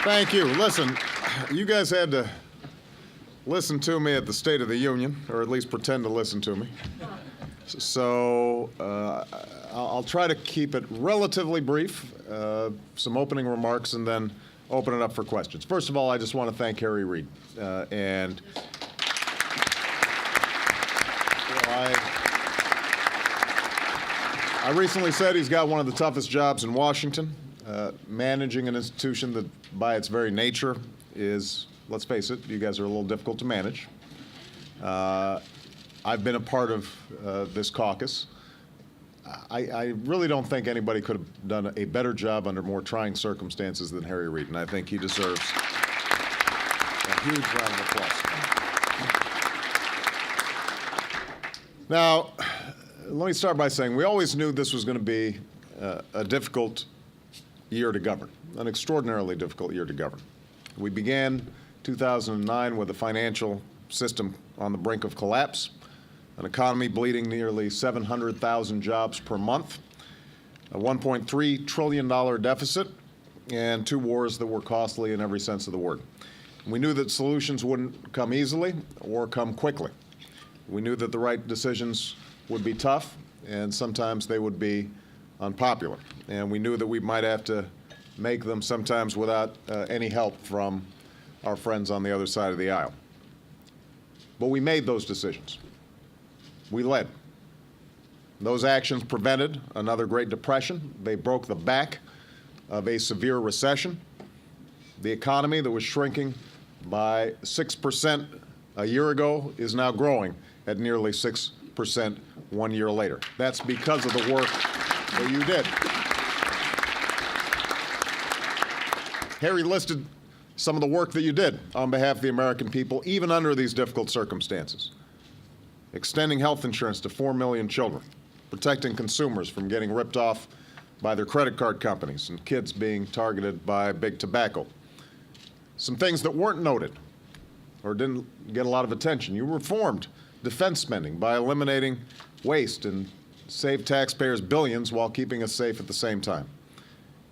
Thank you. Listen, you guys had to listen to me at the State of the Union, or at least pretend to listen to me. So I'll try to keep it relatively brief, some opening remarks, and then open it up for questions. First of all, I just want to thank Harry Reid. And I recently said he's got one of the toughest jobs in Washington. Managing an institution that, by its very nature, is, let's face it, you guys are a little difficult to manage. I've been a part of this caucus. I really don't think anybody could have done a better job under more trying circumstances than Harry Reid, and I think he deserves a huge round of applause. Now, let me start by saying we always knew this was going to be a difficult year to govern, an extraordinarily difficult year to govern. We began 2009 with a financial system on the brink of collapse, an economy bleeding nearly 700,000 jobs per month, a $1.3 trillion deficit, and two wars that were costly in every sense of the word. We knew that solutions wouldn't come easily or come quickly. We knew that the right decisions would be tough, and sometimes they would be unpopular. And we knew that we might have to make them sometimes without any help from our friends on the other side of the aisle. But we made those decisions. We led. Those actions prevented another Great Depression. They broke the back of a severe recession. The economy that was shrinking by 6% a year ago is now growing at nearly 6% 1 year later. That's because of the work that you did. Harry listed some of the work that you did on behalf of the American people, even under these difficult circumstances. Extending health insurance to 4 million children, protecting consumers from getting ripped off by their credit card companies, and kids being targeted by big tobacco. Some things that weren't noted or didn't get a lot of attention. You reformed defense spending by eliminating waste and saved taxpayers billions while keeping us safe at the same time.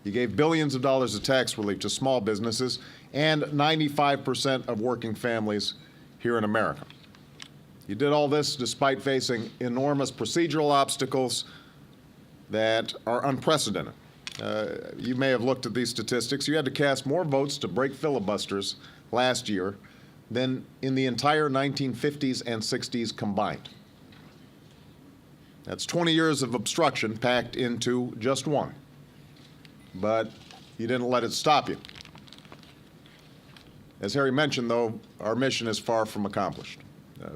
You gave billions of dollars of tax relief to small businesses and 95% of working families here in America. You did all this despite facing enormous procedural obstacles that are unprecedented. You may have looked at these statistics. You had to cast more votes to break filibusters last year than in the entire 1950s and 60s combined. That's 20 years of obstruction packed into just one. But you didn't let it stop you. As Harry mentioned, though, our mission is far from accomplished.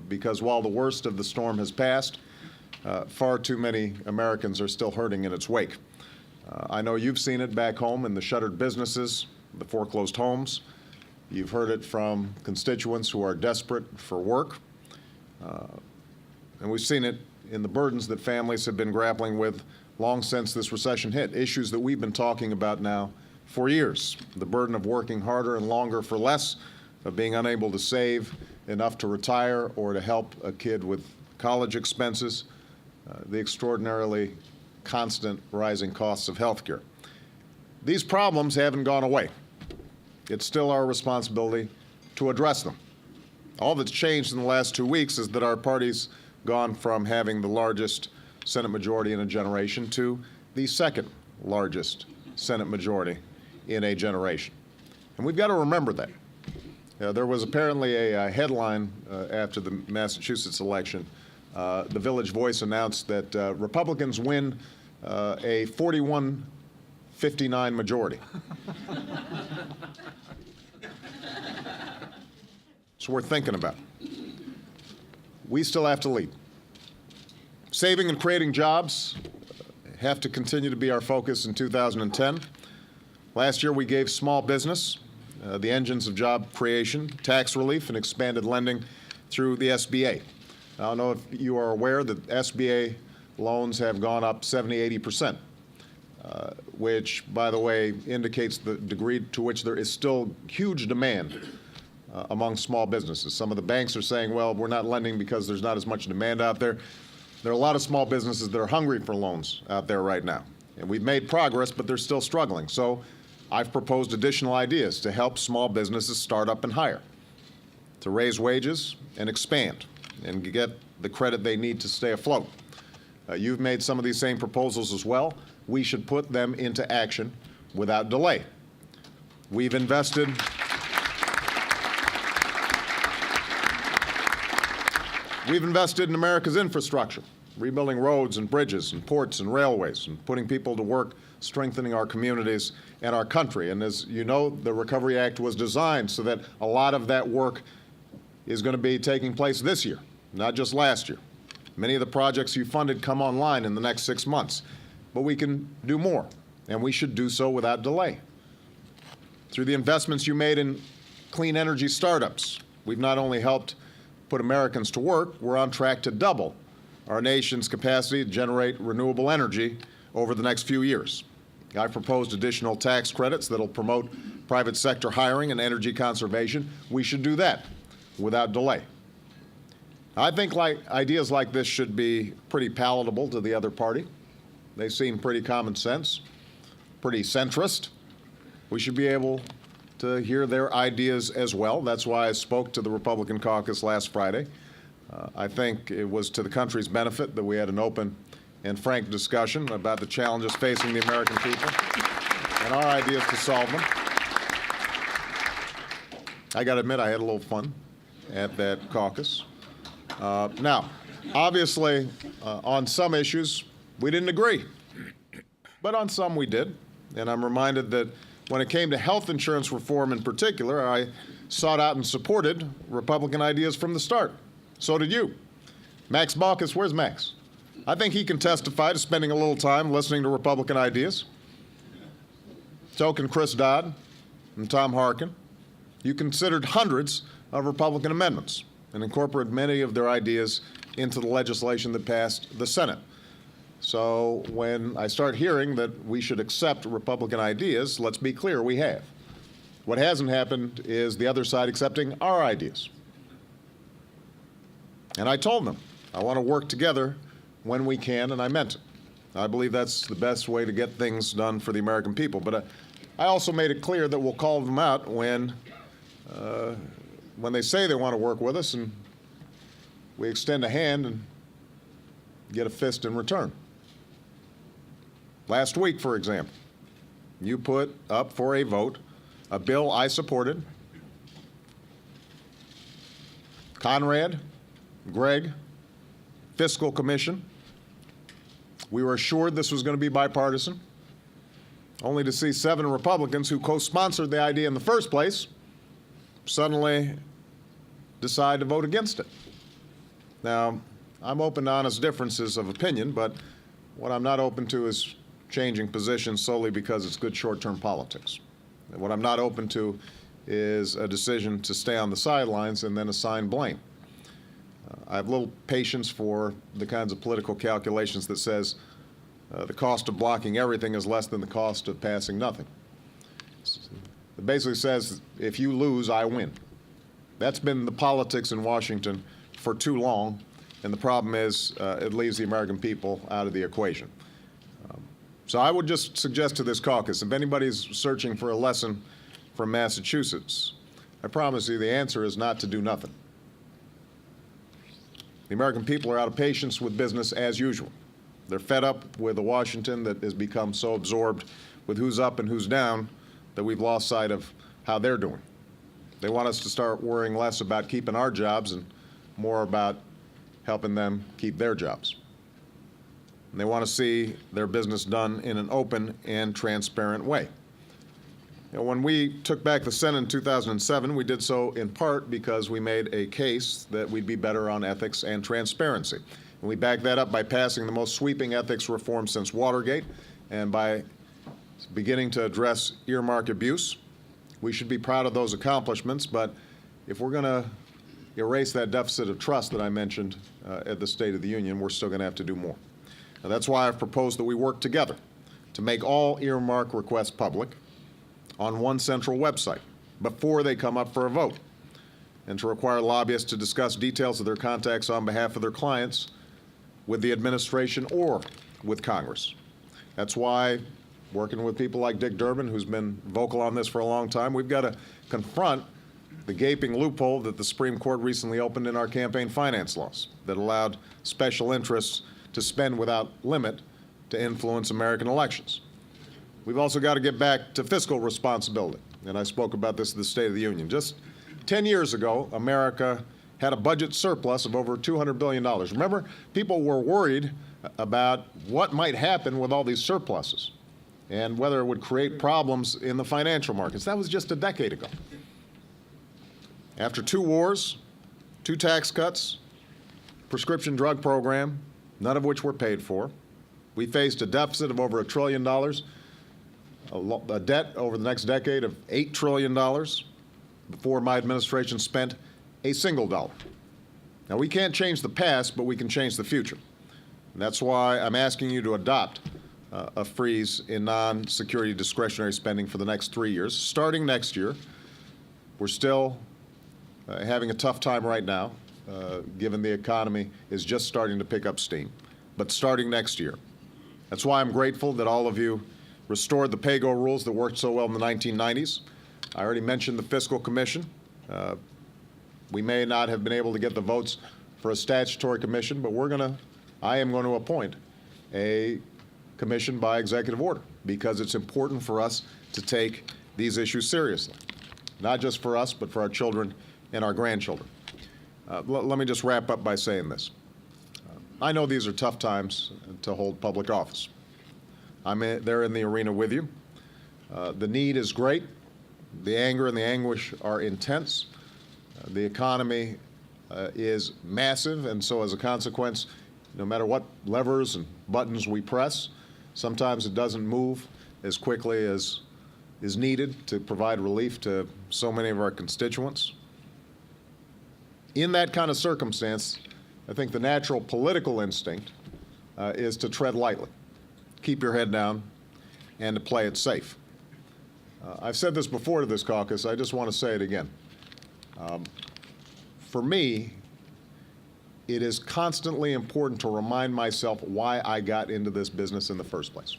Because while the worst of the storm has passed, far too many Americans are still hurting in its wake. I know you've seen it back home in the shuttered businesses, the foreclosed homes. You've heard it from constituents who are desperate for work. And we've seen it in the burdens that families have been grappling with long since this recession hit, issues that we've been talking about now for years. The burden of working harder and longer for less, of being unable to save enough to retire or to help a kid with college expenses, the extraordinarily constant rising costs of health care. These problems haven't gone away. It's still our responsibility to address them. All that's changed in the last 2 weeks is that our party's gone from having the largest Senate majority in a generation to the second largest Senate majority in a generation. And we've got to remember that. There was apparently a headline after the Massachusetts election. The Village Voice announced that Republicans win a 41-59 majority. It's worth thinking about. We still have to lead. Saving and creating jobs have to continue to be our focus in 2010. Last year, we gave small business the engines of job creation, tax relief, and expanded lending through the SBA. I don't know if you are aware that SBA loans have gone up 70–80%, which, by the way, indicates the degree to which there is still huge demand among small businesses. Some of the banks are saying, well, we're not lending because there's not as much demand out there. There are a lot of small businesses that are hungry for loans out there right now. And we've made progress, but they're still struggling. So I've proposed additional ideas to help small businesses start up and hire, to raise wages and expand and get the credit they need to stay afloat. You've made some of these same proposals as well. We should put them into action without delay. We've invested in America's infrastructure, rebuilding roads and bridges and ports and railways and putting people to work, strengthening our communities and our country. And as you know, the Recovery Act was designed so that a lot of that work is going to be taking place this year, not just last year. Many of the projects you funded come online in the next 6 months, but we can do more, and we should do so without delay. Through the investments you made in clean energy startups, we've not only helped put Americans to work, we're on track to double our nation's capacity to generate renewable energy over the next few years. I've proposed additional tax credits that'll promote private sector hiring and energy conservation. We should do that without delay. I think ideas like this should be pretty palatable to the other party. They seem pretty common sense, pretty centrist. We should be able to hear their ideas as well. That's why I spoke to the Republican caucus last Friday. I think it was to the country's benefit that we had an open and frank discussion about the challenges facing the American people and our ideas to solve them. I got to admit, I had a little fun at that caucus. Now, obviously, on some issues, we didn't agree, but on some we did. And I'm reminded that when it came to health insurance reform in particular, I sought out and supported Republican ideas from the start. So did you. Max Baucus, where's Max? I think he can testify to spending a little time listening to Republican ideas. So can Chris Dodd and Tom Harkin. You considered hundreds of Republican amendments and incorporated many of their ideas into the legislation that passed the Senate. So when I start hearing that we should accept Republican ideas, let's be clear, we have. What hasn't happened is the other side accepting our ideas. And I told them, I want to work together when we can, and I meant it. I believe that's the best way to get things done for the American people. But I also made it clear that we'll call them out when they say they want to work with us, and we extend a hand and get a fist in return. Last week, for example, you put up for a vote a bill I supported. Conrad, Gregg, Fiscal Commission. We were assured this was going to be bipartisan, only to see 7 Republicans who co-sponsored the idea in the first place suddenly decide to vote against it. Now, I'm open to honest differences of opinion, but what I'm not open to is changing positions solely because it's good short-term politics. And what I'm not open to is a decision to stay on the sidelines and then assign blame. I have little patience for the kinds of political calculations that says the cost of blocking everything is less than the cost of passing nothing. It basically says, if you lose, I win. That's been the politics in Washington for too long, and the problem is it leaves the American people out of the equation. So I would just suggest to this caucus, if anybody's searching for a lesson from Massachusetts, I promise you the answer is not to do nothing. The American people are out of patience with business as usual. They're fed up with a Washington that has become so absorbed with who's up and who's down that we've lost sight of how they're doing. They want us to start worrying less about keeping our jobs and more about helping them keep their jobs. And they want to see their business done in an open and transparent way. You know, when we took back the Senate in 2007, we did so in part because we made a case that we'd be better on ethics and transparency. And we backed that up by passing the most sweeping ethics reform since Watergate and by beginning to address earmark abuse. We should be proud of those accomplishments, but if we're going to erase that deficit of trust that I mentioned at the State of the Union, we're still going to have to do more. Now, that's why I've proposed that we work together to make all earmark requests public on one central website before they come up for a vote, and to require lobbyists to discuss details of their contacts on behalf of their clients with the administration or with Congress. That's why working with people like Dick Durbin, who's been vocal on this for a long time. We've got to confront the gaping loophole that the Supreme Court recently opened in our campaign finance laws that allowed special interests to spend without limit to influence American elections. We've also got to get back to fiscal responsibility, and I spoke about this at the State of the Union. Just 10 years ago, America had a budget surplus of over $200 billion. Remember, people were worried about what might happen with all these surpluses and whether it would create problems in the financial markets. That was just a decade ago. After 2 wars, 2 tax cuts, prescription drug program, none of which were paid for, we faced a deficit of over $1 trillion, a debt over the next decade of $8 trillion before my administration spent a single dollar. Now, we can't change the past, but we can change the future. And that's why I'm asking you to adopt a freeze in non-security discretionary spending for the next 3 years. Starting next year, we're still having a tough time right now, given the economy is just starting to pick up steam. But starting next year, that's why I'm grateful that all of you restored the PAYGO rules that worked so well in the 1990s. I already mentioned the Fiscal Commission. We may not have been able to get the votes for a statutory commission, but I am going to appoint a commission by executive order because it's important for us to take these issues seriously, not just for us, but for our children and our grandchildren. Let me just wrap up by saying this. I know these are tough times to hold public office. I'm there in the arena with you. The need is great. The anger and the anguish are intense. The economy is massive, and so as a consequence, no matter what levers and buttons we press, sometimes it doesn't move as quickly as is needed to provide relief to so many of our constituents. In that kind of circumstance, I think the natural political instinct is to tread lightly, keep your head down, and to play it safe. I've said this before to this caucus. I just want to say it again. For me, it is constantly important to remind myself why I got into this business in the first place,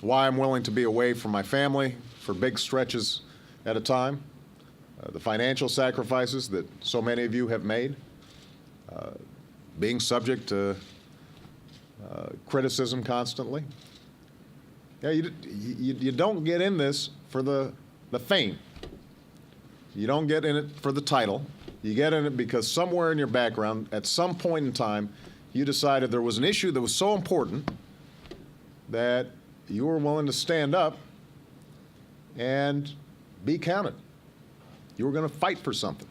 why I'm willing to be away from my family for big stretches at a time, the financial sacrifices that so many of you have made, being subject to criticism constantly. Yeah, you don't get in this for the fame. You don't get in it for the title. You get in it because somewhere in your background, at some point in time, you decided there was an issue that was so important that you were willing to stand up and be counted. You were going to fight for something.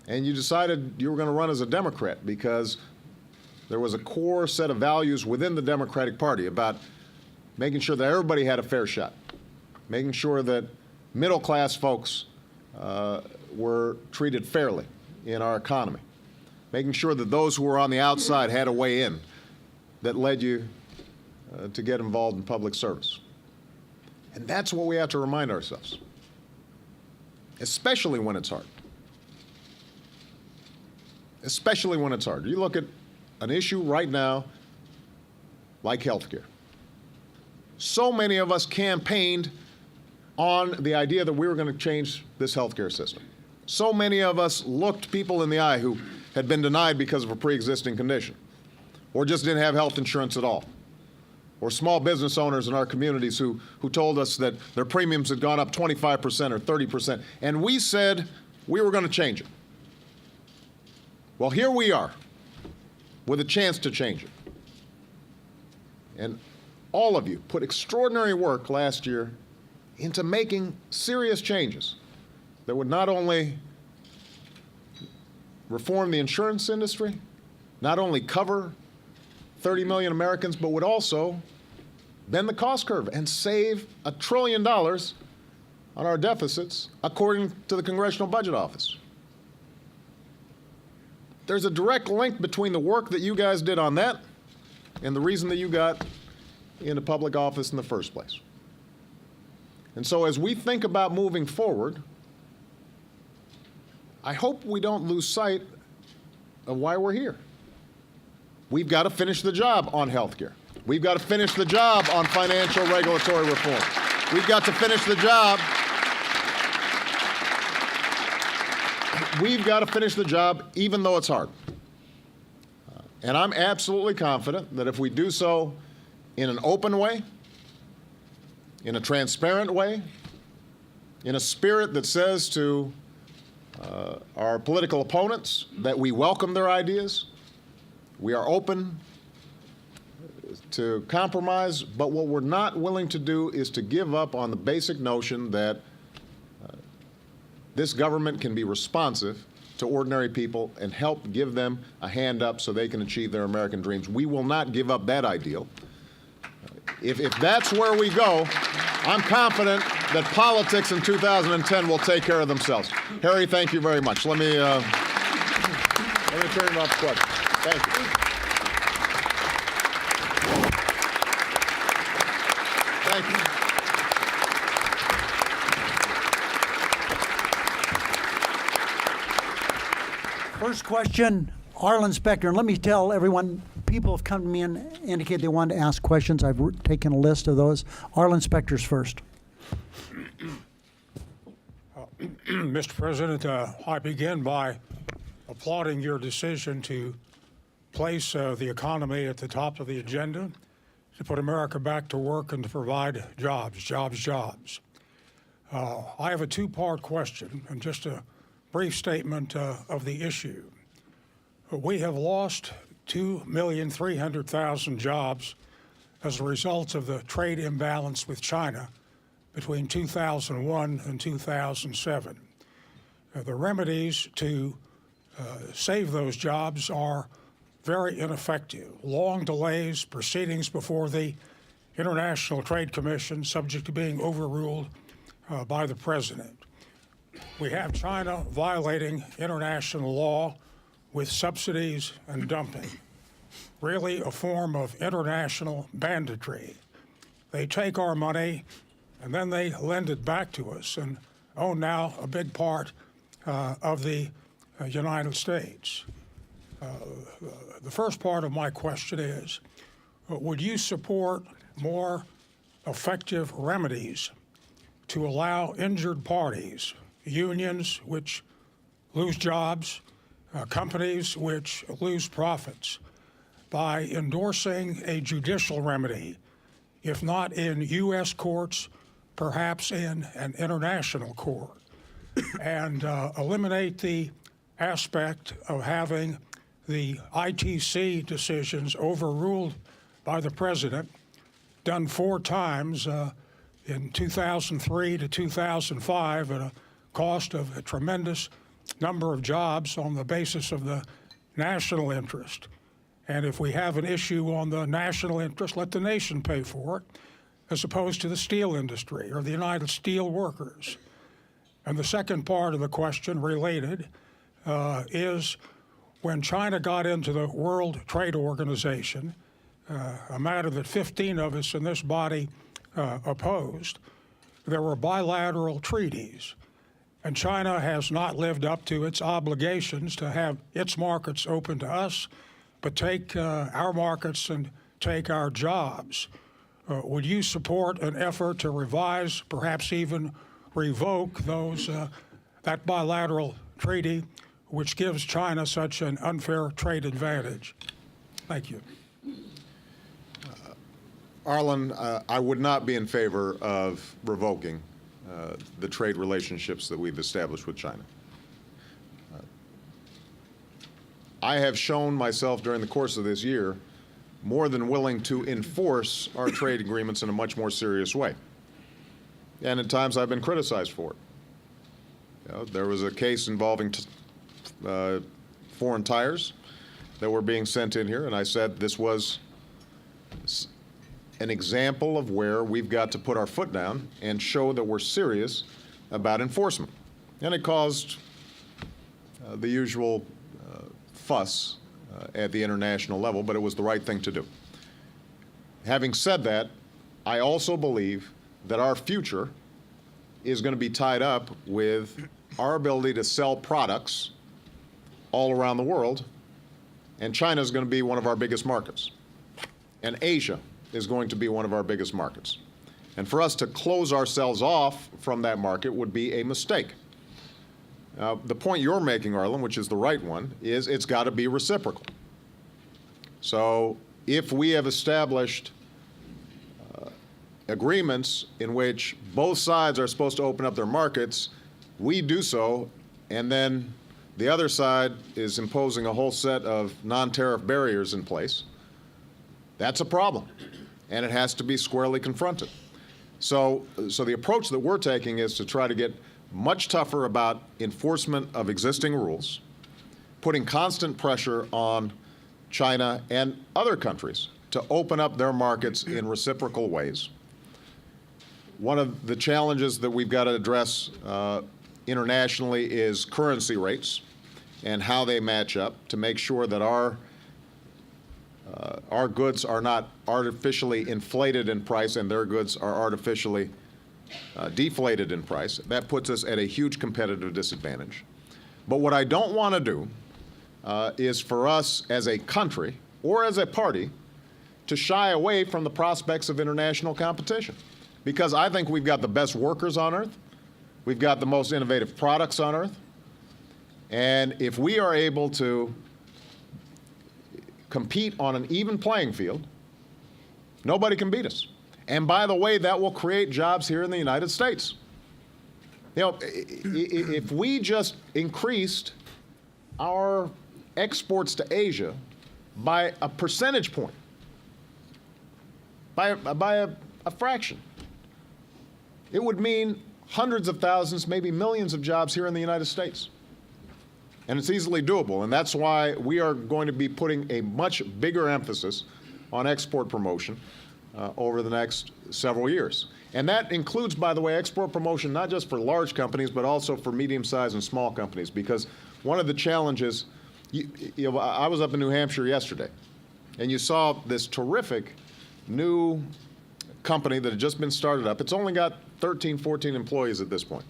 And you decided you were going to run as a Democrat because there was a core set of values within the Democratic Party about making sure that everybody had a fair shot, making sure that middle-class folks were treated fairly in our economy, making sure that those who were on the outside had a way in that led you to get involved in public service. And that's what we have to remind ourselves, especially when it's hard. Especially when it's hard. You look at an issue right now like healthcare. So many of us campaigned on the idea that we were going to change this healthcare system. So many of us looked people in the eye who had been denied because of a pre-existing condition, or just didn't have health insurance at all, or small business owners in our communities who told us that their premiums had gone up 25% or 30%, and we said we were going to change it. Well, here we are with a chance to change it. And all of you put extraordinary work last year into making serious changes that would not only reform the insurance industry, not only cover 30 million Americans, but would also bend the cost curve and save $1 trillion on our deficits, according to the Congressional Budget Office. There's a direct link between the work that you guys did on that and the reason that you got into public office in the first place. And so as we think about moving forward, I hope we don't lose sight of why we're here. We've got to finish the job on health care. We've got to finish the job on financial regulatory reform. We've got to finish the job. We've got to finish the job even though it's hard. And I'm absolutely confident that if we do so in an open way, in a transparent way, in a spirit that says to our political opponents that we welcome their ideas, we are open to compromise, but what we're not willing to do is to give up on the basic notion that this government can be responsive to ordinary people and help give them a hand up so they can achieve their American dreams. We will not give up that ideal. If that's where we go, I'm confident that politics in 2010 will take care of themselves. Harry, thank you very much. Let me turn it off to questions. Thank you. Thank you. First question, Arlen Specter. And let me tell everyone, people have come to me and indicated they want to ask questions. I've taken a list of those. Arlen Specter's first. Mr. President, I begin by applauding your decision to place the economy at the top of the agenda, to put America back to work and to provide jobs, jobs, jobs. I have a two-part question and just a brief statement of the issue. We have lost 2,300,000 jobs as a result of the trade imbalance with China between 2001 and 2007. The remedies to save those jobs are very ineffective. Long delays, proceedings before the International Trade Commission, subject to being overruled by the President. We have China violating international law with subsidies and dumping, really a form of international banditry. They take our money and then they lend it back to us and own now a big part of the United States. The first part of my question is, would you support more effective remedies to allow injured parties, unions which lose jobs, companies which lose profits, by endorsing a judicial remedy, if not in U.S. courts, perhaps in an international court, and eliminate the aspect of having the ITC decisions overruled by the President, done 4 times in 2003 to 2005 at a cost of a tremendous number of jobs on the basis of the national interest. And if we have an issue on the national interest, let the nation pay for it, as opposed to the steel industry or the United Steel Workers. And the second part of the question, related, is when China got into the World Trade Organization, a matter that 15 of us in this body opposed, there were bilateral treaties. And China has not lived up to its obligations to have its markets open to us, but take our markets and take our jobs. Would you support an effort to revise, perhaps even revoke that bilateral treaty, which gives China such an unfair trade advantage? Thank you. Arlen, I would not be in favor of revoking the trade relationships that we've established with China. I have shown myself during the course of this year more than willing to enforce our trade agreements in a much more serious way. And at times I've been criticized for it. You know, there was a case involving foreign tires that were being sent in here, and I said this was an example of where we've got to put our foot down and show that we're serious about enforcement. And it caused the usual fuss at the international level, but it was the right thing to do. Having said that, I also believe that our future is going to be tied up with our ability to sell products all around the world, and China is going to be one of our biggest markets. And Asia is going to be one of our biggest markets. And for us to close ourselves off from that market would be a mistake. The point you're making, Arlen, which is the right one, is it's got to be reciprocal. So if we have established agreements in which both sides are supposed to open up their markets, we do so, and then the other side is imposing a whole set of non-tariff barriers in place, that's a problem, and it has to be squarely confronted. So the approach that we're taking is to try to get much tougher about enforcement of existing rules, putting constant pressure on China and other countries to open up their markets in reciprocal ways. One of the challenges that we've got to address internationally is currency rates and how they match up to make sure that our goods are not artificially inflated in price and their goods are artificially deflated in price. That puts us at a huge competitive disadvantage. But what I don't want to do is for us as a country or as a party to shy away from the prospects of international competition. Because I think we've got the best workers on earth, we've got the most innovative products on earth, and if we are able to compete on an even playing field, nobody can beat us. And by the way, that will create jobs here in the United States. You know, if we just increased our exports to Asia by a percentage point, by a fraction, it would mean hundreds of thousands, maybe millions of jobs here in the United States. And it's easily doable, and that's why we are going to be putting a much bigger emphasis on export promotion over the next several years. And that includes, by the way, export promotion not just for large companies, but also for medium-sized and small companies, because one of the challenges, I was up in New Hampshire yesterday, and you saw this terrific new company that had just been started up. It's only got 13, 14 employees at this point.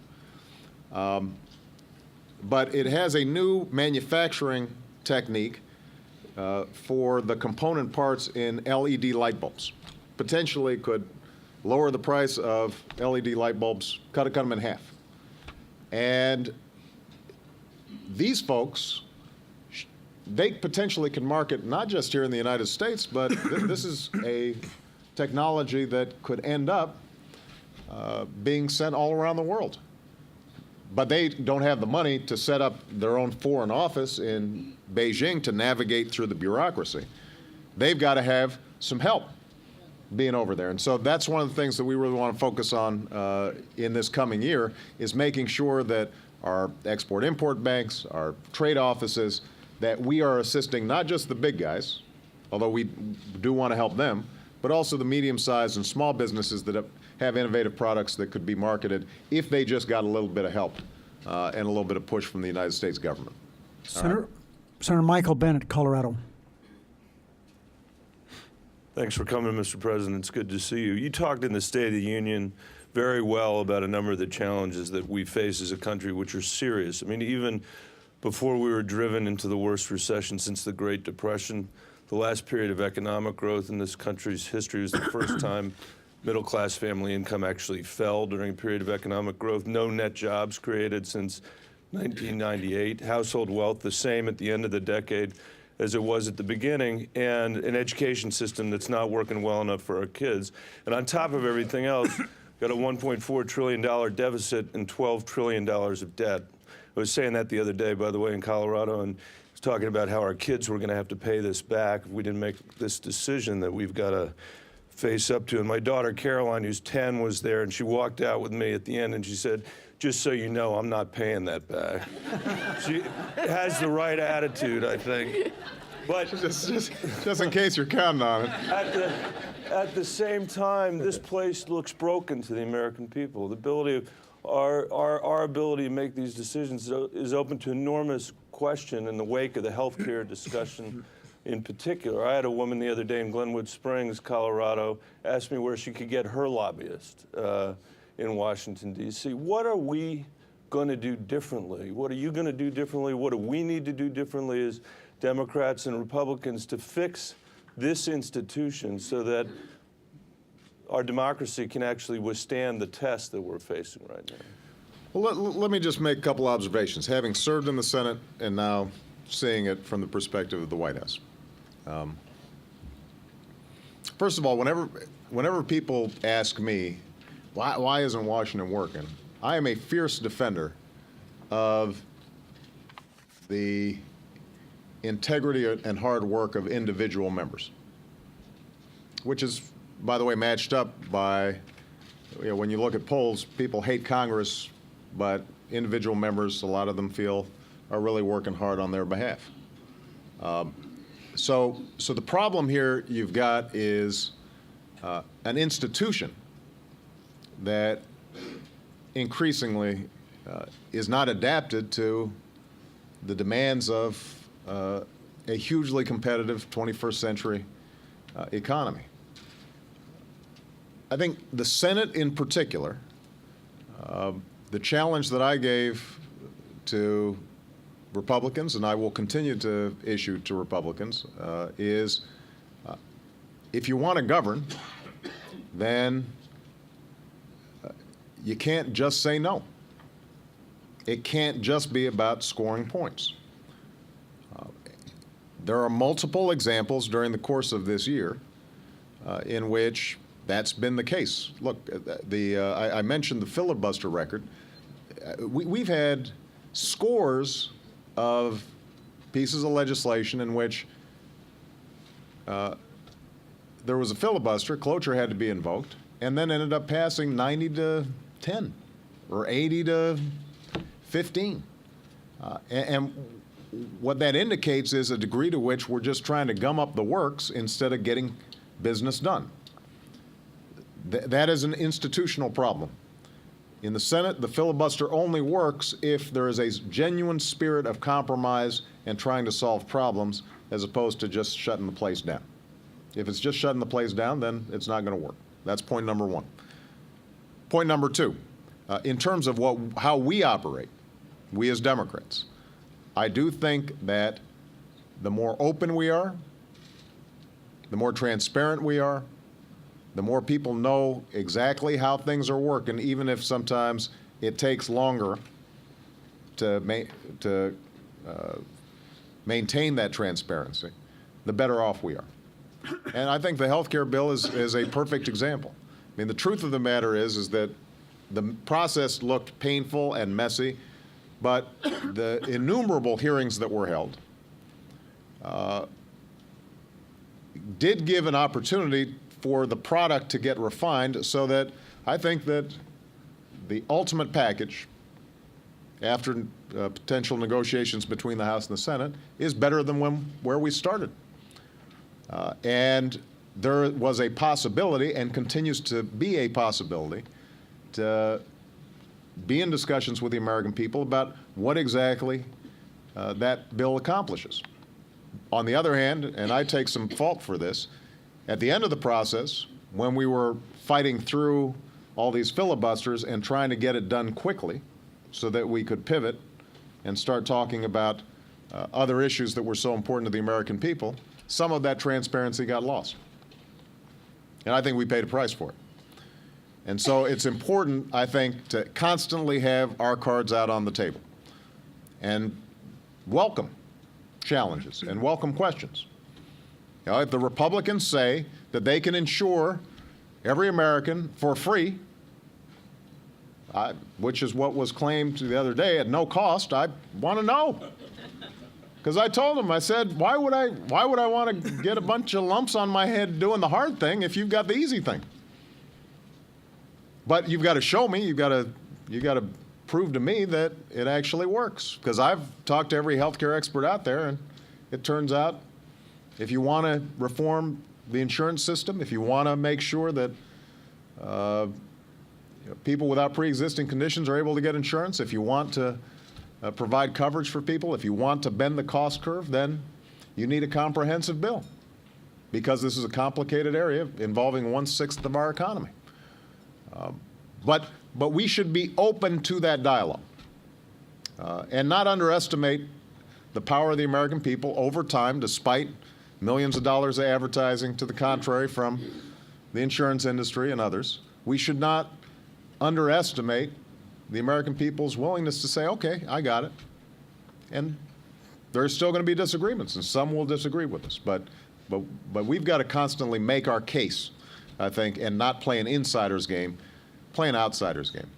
But it has a new manufacturing technique for the component parts in LED light bulbs. Potentially could lower the price of LED light bulbs, cut them in half. And these folks, they potentially can market not just here in the United States, but this is a technology that could end up being sent all around the world. But they don't have the money to set up their own foreign office in Beijing to navigate through the bureaucracy. They've got to have some help being over there. And so that's one of the things that we really want to focus on in this coming year, is making sure that our export-import banks, our trade offices, that we are assisting not just the big guys, although we do want to help them, but also the medium-sized and small businesses that have innovative products that could be marketed if they just got a little bit of help and a little bit of push from the United States government. Senator Michael Bennet, Colorado. Thanks for coming, Mr. President. It's good to see you. You talked in the State of the Union very well about a number of the challenges that we face as a country, which are serious. I mean, even before we were driven into the worst recession since the Great Depression, the last period of economic growth in this country's history was the first time middle-class family income actually fell during a period of economic growth. No net jobs created since 1998. Household wealth the same at the end of the decade as it was at the beginning, and an education system that's not working well enough for our kids. And on top of everything else, got a $1.4 trillion deficit and $12 trillion of debt. I was saying that the other day, by the way, in Colorado, and I was talking about how our kids were going to have to pay this back if we didn't make this decision that we've got to face up to. And my daughter, Caroline, who's 10, was there, and she walked out with me at the end, and she said, "Just so you know, I'm not paying that back." She has the right attitude, I think. But Just in case you're counting on it. at the same time, this place looks broken to the American people. The ability of our ability to make these decisions is open to enormous question in the wake of the healthcare discussion in particular. I had a woman the other day in Glenwood Springs, Colorado, ask me where she could get her lobbyist in Washington, D.C. What are we going to do differently? What are you going to do differently? What do we need to do differently as Democrats and Republicans to fix this institution so that our democracy can actually withstand the test that we're facing right now? Well, let me just make a couple observations, having served in the Senate and now seeing it from the perspective of the White House. First of all, whenever people ask me, why isn't Washington working, I am a fierce defender of the integrity and hard work of individual members, which is, by the way, matched up by, when you look at polls, people hate Congress, but individual members, a lot of them feel, are really working hard on their behalf. So the problem here you've got is an institution that increasingly is not adapted to the demands of a hugely competitive 21st century economy. I think the Senate in particular, the challenge that I gave to Republicans, and I will continue to issue to Republicans, is if you want to govern, then you can't just say no. It can't just be about scoring points. There are multiple examples during the course of this year in which that's been the case. Look, I mentioned the filibuster record. We've had scores of pieces of legislation in which there was a filibuster, cloture had to be invoked, and then ended up passing 90 to 10 or 80 to 15. And what that indicates is a degree to which we're just trying to gum up the works instead of getting business done. That is an institutional problem. In the Senate, the filibuster only works if there is a genuine spirit of compromise and trying to solve problems as opposed to just shutting the place down. If it's just shutting the place down, then it's not going to work. That's point number one. Point number two, in terms of how we operate, we as Democrats, I do think that the more open we are, the more transparent we are, the more people know exactly how things are working, even if sometimes it takes longer to maintain that transparency, the better off we are. And I think the health care bill is a perfect example. I mean, the truth of the matter is that the process looked painful and messy, but the innumerable hearings that were held did give an opportunity for the product to get refined so that I think that the ultimate package, after potential negotiations between the House and the Senate, is better than where we started. And there was a possibility, and continues to be a possibility, to be in discussions with the American people about what exactly that bill accomplishes. On the other hand, and I take some fault for this, at the end of the process, when we were fighting through all these filibusters and trying to get it done quickly so that we could pivot and start talking about other issues that were so important to the American people, some of that transparency got lost. And I think we paid a price for it. And so it's important, I think, to constantly have our cards out on the table and welcome challenges and welcome questions. You know, if the Republicans say that they can insure every American for free, which is what was claimed the other day at no cost, I want to know. Because I told them, I said, why would I want to get a bunch of lumps on my head doing the hard thing if you've got the easy thing? But you've got to show me, you've got to prove to me that it actually works. Because I've talked to every healthcare expert out there, and it turns out if you want to reform the insurance system, if you want to make sure that people without pre-existing conditions are able to get insurance, if you want to provide coverage for people, if you want to bend the cost curve, then you need a comprehensive bill, because this is a complicated area involving 1/6 of our economy. But we should be open to that dialogue and not underestimate the power of the American people over time, despite millions of dollars of advertising to the contrary from the insurance industry, and others, we should not underestimate the American people's willingness to say, okay, I got it. And there's still going to be disagreements, and some will disagree with us. But we've got to constantly make our case, I think, and not play an insider's game, play an outsider's game.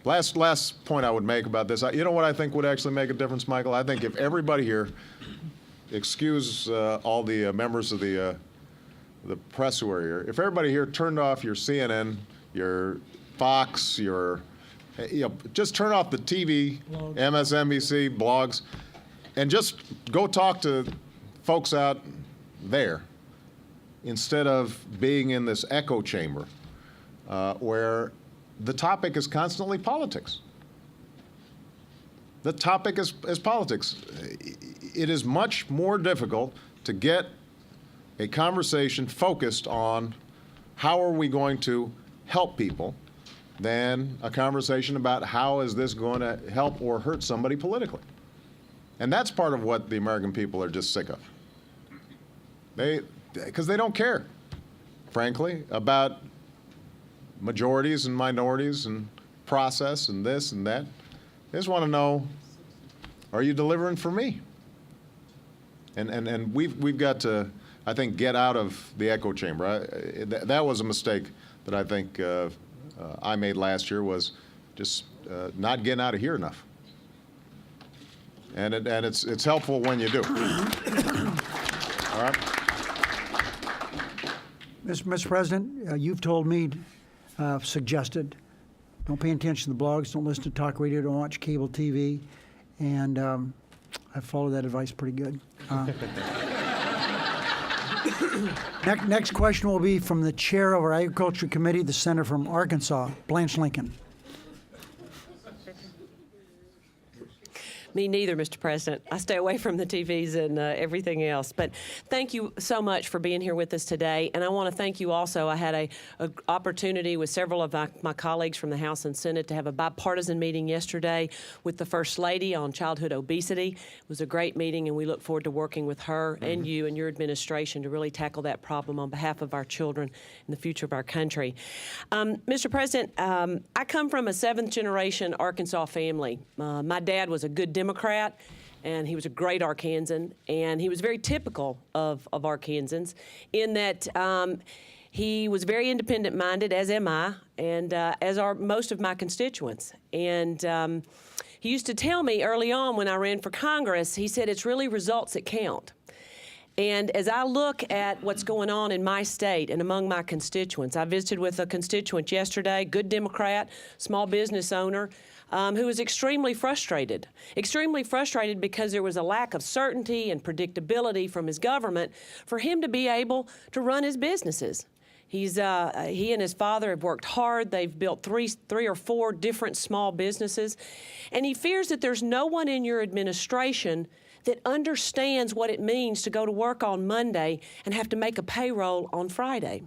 Last point I would make about this, you know what I think would actually make a difference, Michael? I think if everybody here, excuse all the members of the press who are here, if everybody here turned off your CNN, your Fox, your, just turn off the TV, MSNBC, blogs, and just go talk to folks out there instead of being in this echo chamber where the topic is constantly politics. The topic is politics. It is much more difficult to get a conversation focused on how are we going to help people than a conversation about how is this going to help or hurt somebody politically. And that's part of what the American people are just sick of. Because they don't care, frankly, about majorities and minorities and process and this and that. They just want to know, are you delivering for me? And we've got to, I think, get out of the echo chamber. That was a mistake that I think I made last year, was just not getting out of here enough. And it's helpful when you do. All right. Mr. President, you've told me, suggested, don't pay attention to the blogs, don't listen to talk radio, don't watch cable TV, and I followed that advice pretty good. Next question will be from the chair of our Agriculture Committee, the senator from Arkansas, Blanche Lincoln. Me neither, Mr. President. I stay away from the TVs and everything else. But thank you so much for being here with us today. And I want to thank you also. I had a opportunity with several of my colleagues from the House and Senate to have a bipartisan meeting yesterday with the First Lady on childhood obesity. It was a great meeting, and we look forward to working with her and you and your administration to really tackle that problem on behalf of our children and the future of our country. Mr. President, I come from a seventh-generation Arkansas family. My dad was a good Democrat, and he was a great Arkansan, and he was very typical of Arkansans in that he was very independent-minded, as am I, and as are most of my constituents. And he used to tell me early on when I ran for Congress, he said, it's really results that count. And as I look at what's going on in my state and among my constituents, I visited with a constituent yesterday, good Democrat, small business owner, who was extremely frustrated because there was a lack of certainty and predictability from his government for him to be able to run his businesses. He and his father have worked hard. They've built three or four different small businesses. And he fears that there's no one in your administration that understands what it means to go to work on Monday and have to make a payroll on Friday.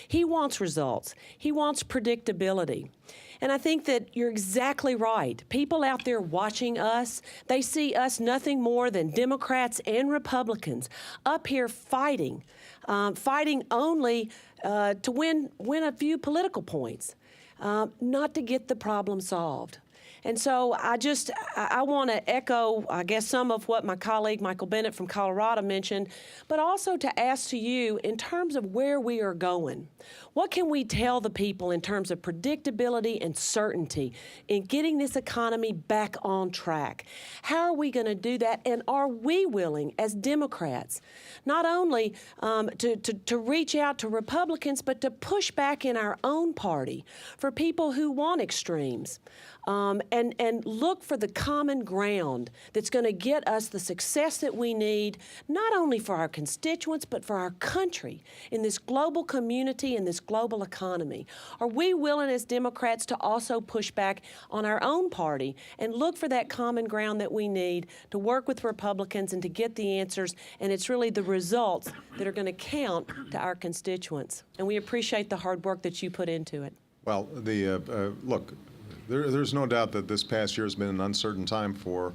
He wants results. He wants predictability. And I think that you're exactly right. People out there watching us, they see us nothing more than Democrats and Republicans up here fighting only to win a few political points, not to get the problem solved. And so I want to echo, I guess, some of what my colleague Michael Bennet from Colorado mentioned, but also to ask to you in terms of where we are going. What can we tell the people in terms of predictability and certainty in getting this economy back on track? How are we going to do that? And are we willing as Democrats not only to reach out to Republicans, but to push back in our own party for people who want extremes? And look for the common ground that's going to get us the success that we need, not only for our constituents, but for our country in this global community and this global economy. Are we willing as Democrats to also push back on our own party and look for that common ground that we need to work with Republicans and to get the answers? And it's really the results that are going to count to our constituents. And we appreciate the hard work that you put into it. Well, look, there's no doubt that this past year has been an uncertain time for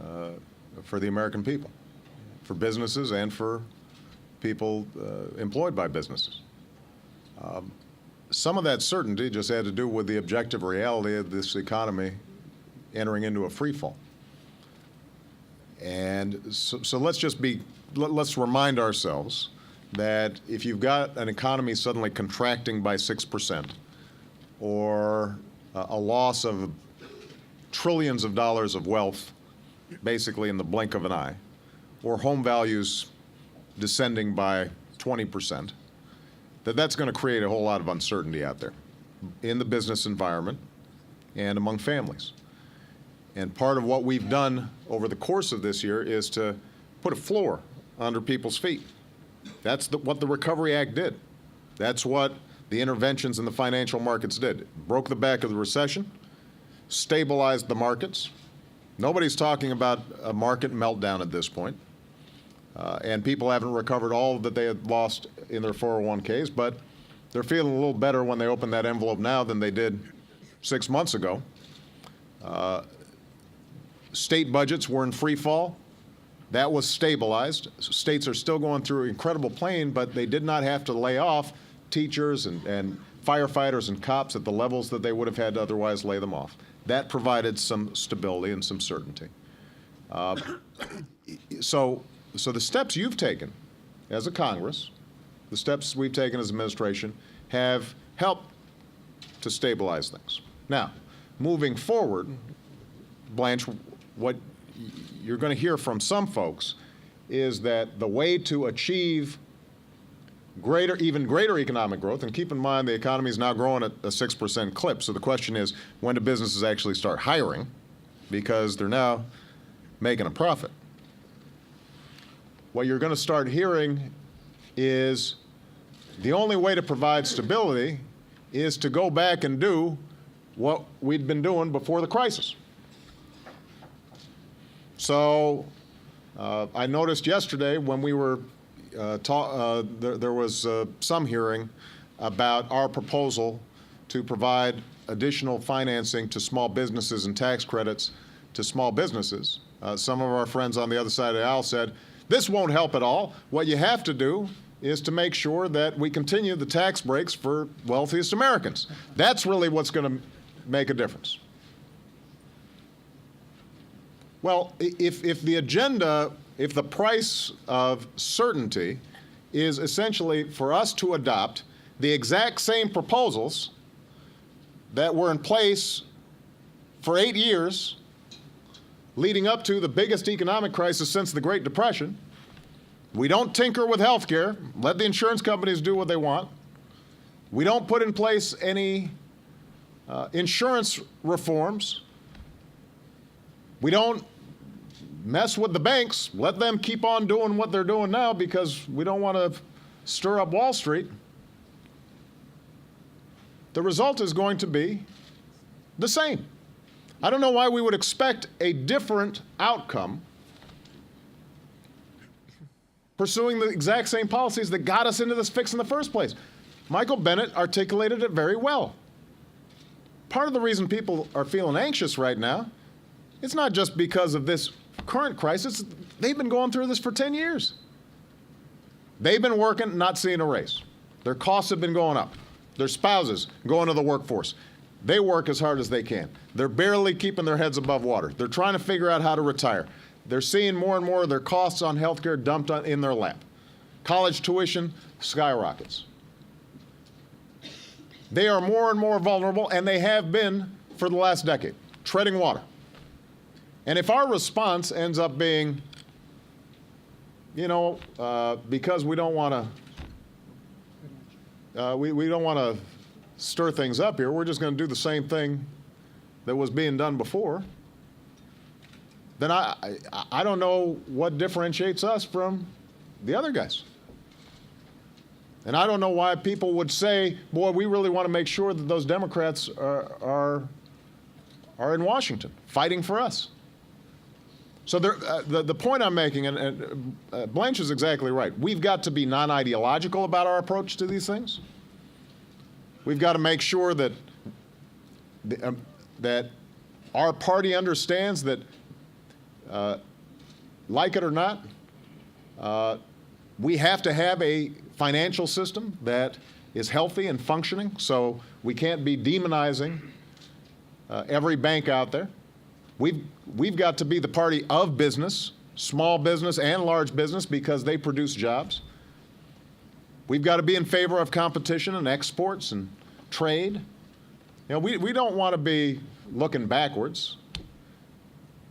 the American people, for businesses and for people employed by businesses. Some of that certainty just had to do with the objective reality of this economy entering into a free fall. And so let's remind ourselves that if you've got an economy suddenly contracting by 6%, or a loss of trillions of dollars of wealth basically in the blink of an eye, or home values descending by 20%, that's going to create a whole lot of uncertainty out there in the business environment and among families. And part of what we've done over the course of this year is to put a floor under people's feet. That's what the Recovery Act did. That's what the interventions in the financial markets did. It broke the back of the recession, stabilized the markets. Nobody's talking about a market meltdown at this point. And people haven't recovered all that they had lost in their 401ks, but they're feeling a little better when they open that envelope now than they did 6 months ago. State budgets were in free fall. That was stabilized. States are still going through incredible pain, but they did not have to lay off teachers and firefighters and cops at the levels that they would have had to otherwise lay them off. That provided some stability and some certainty. So the steps you've taken as a Congress, the steps we've taken as administration, have helped to stabilize things. Now, moving forward, Blanche, what you're going to hear from some folks is that the way to achieve even greater economic growth, and keep in mind the economy is now growing at a 6% clip, so the question is, when do businesses actually start hiring? Because they're now making a profit. What you're going to start hearing is the only way to provide stability is to go back and do what we'd been doing before the crisis. So I noticed yesterday when we were there was some hearing about our proposal to provide additional financing to small businesses and tax credits to small businesses. Some of our friends on the other side of the aisle said, this won't help at all. What you have to do is to make sure that we continue the tax breaks for wealthiest Americans. That's really what's going to make a difference. Well, if the agenda, if the price of certainty is essentially for us to adopt the exact same proposals that were in place for 8 years leading up to the biggest economic crisis since the Great Depression, we don't tinker with health care, let the insurance companies do what they want, we don't put in place any insurance reforms, we don't mess with the banks, let them keep on doing what they're doing now because we don't want to stir up Wall Street, the result is going to be the same. I don't know why we would expect a different outcome pursuing the exact same policies that got us into this fix in the first place. Michael Bennet articulated it very well. Part of the reason people are feeling anxious right now, it's not just because of this current crisis. They've been going through this for 10 years. They've been working, not seeing a raise. Their costs have been going up. Their spouses going to the workforce. They work as hard as they can. They're barely keeping their heads above water. They're trying to figure out how to retire. They're seeing more and more of their costs on health care dumped in their lap. College tuition skyrockets. They are more and more vulnerable, and they have been for the last decade, treading water. And if our response ends up being, because we don't want to, we don't want to stir things up here, we're just going to do the same thing that was being done before, then I don't know what differentiates us from the other guys. And I don't know why people would say, boy, we really want to make sure that those Democrats are in Washington fighting for us. So the point I'm making, and Blanche is exactly right, we've got to be non-ideological about our approach to these things. We've got to make sure that that our party understands that, like it or not, we have to have a financial system that is healthy and functioning, so we can't be demonizing every bank out there. We've got to be the party of business, small business and large business, because they produce jobs. We've got to be in favor of competition and exports and trade. You know, we don't want to be looking backwards.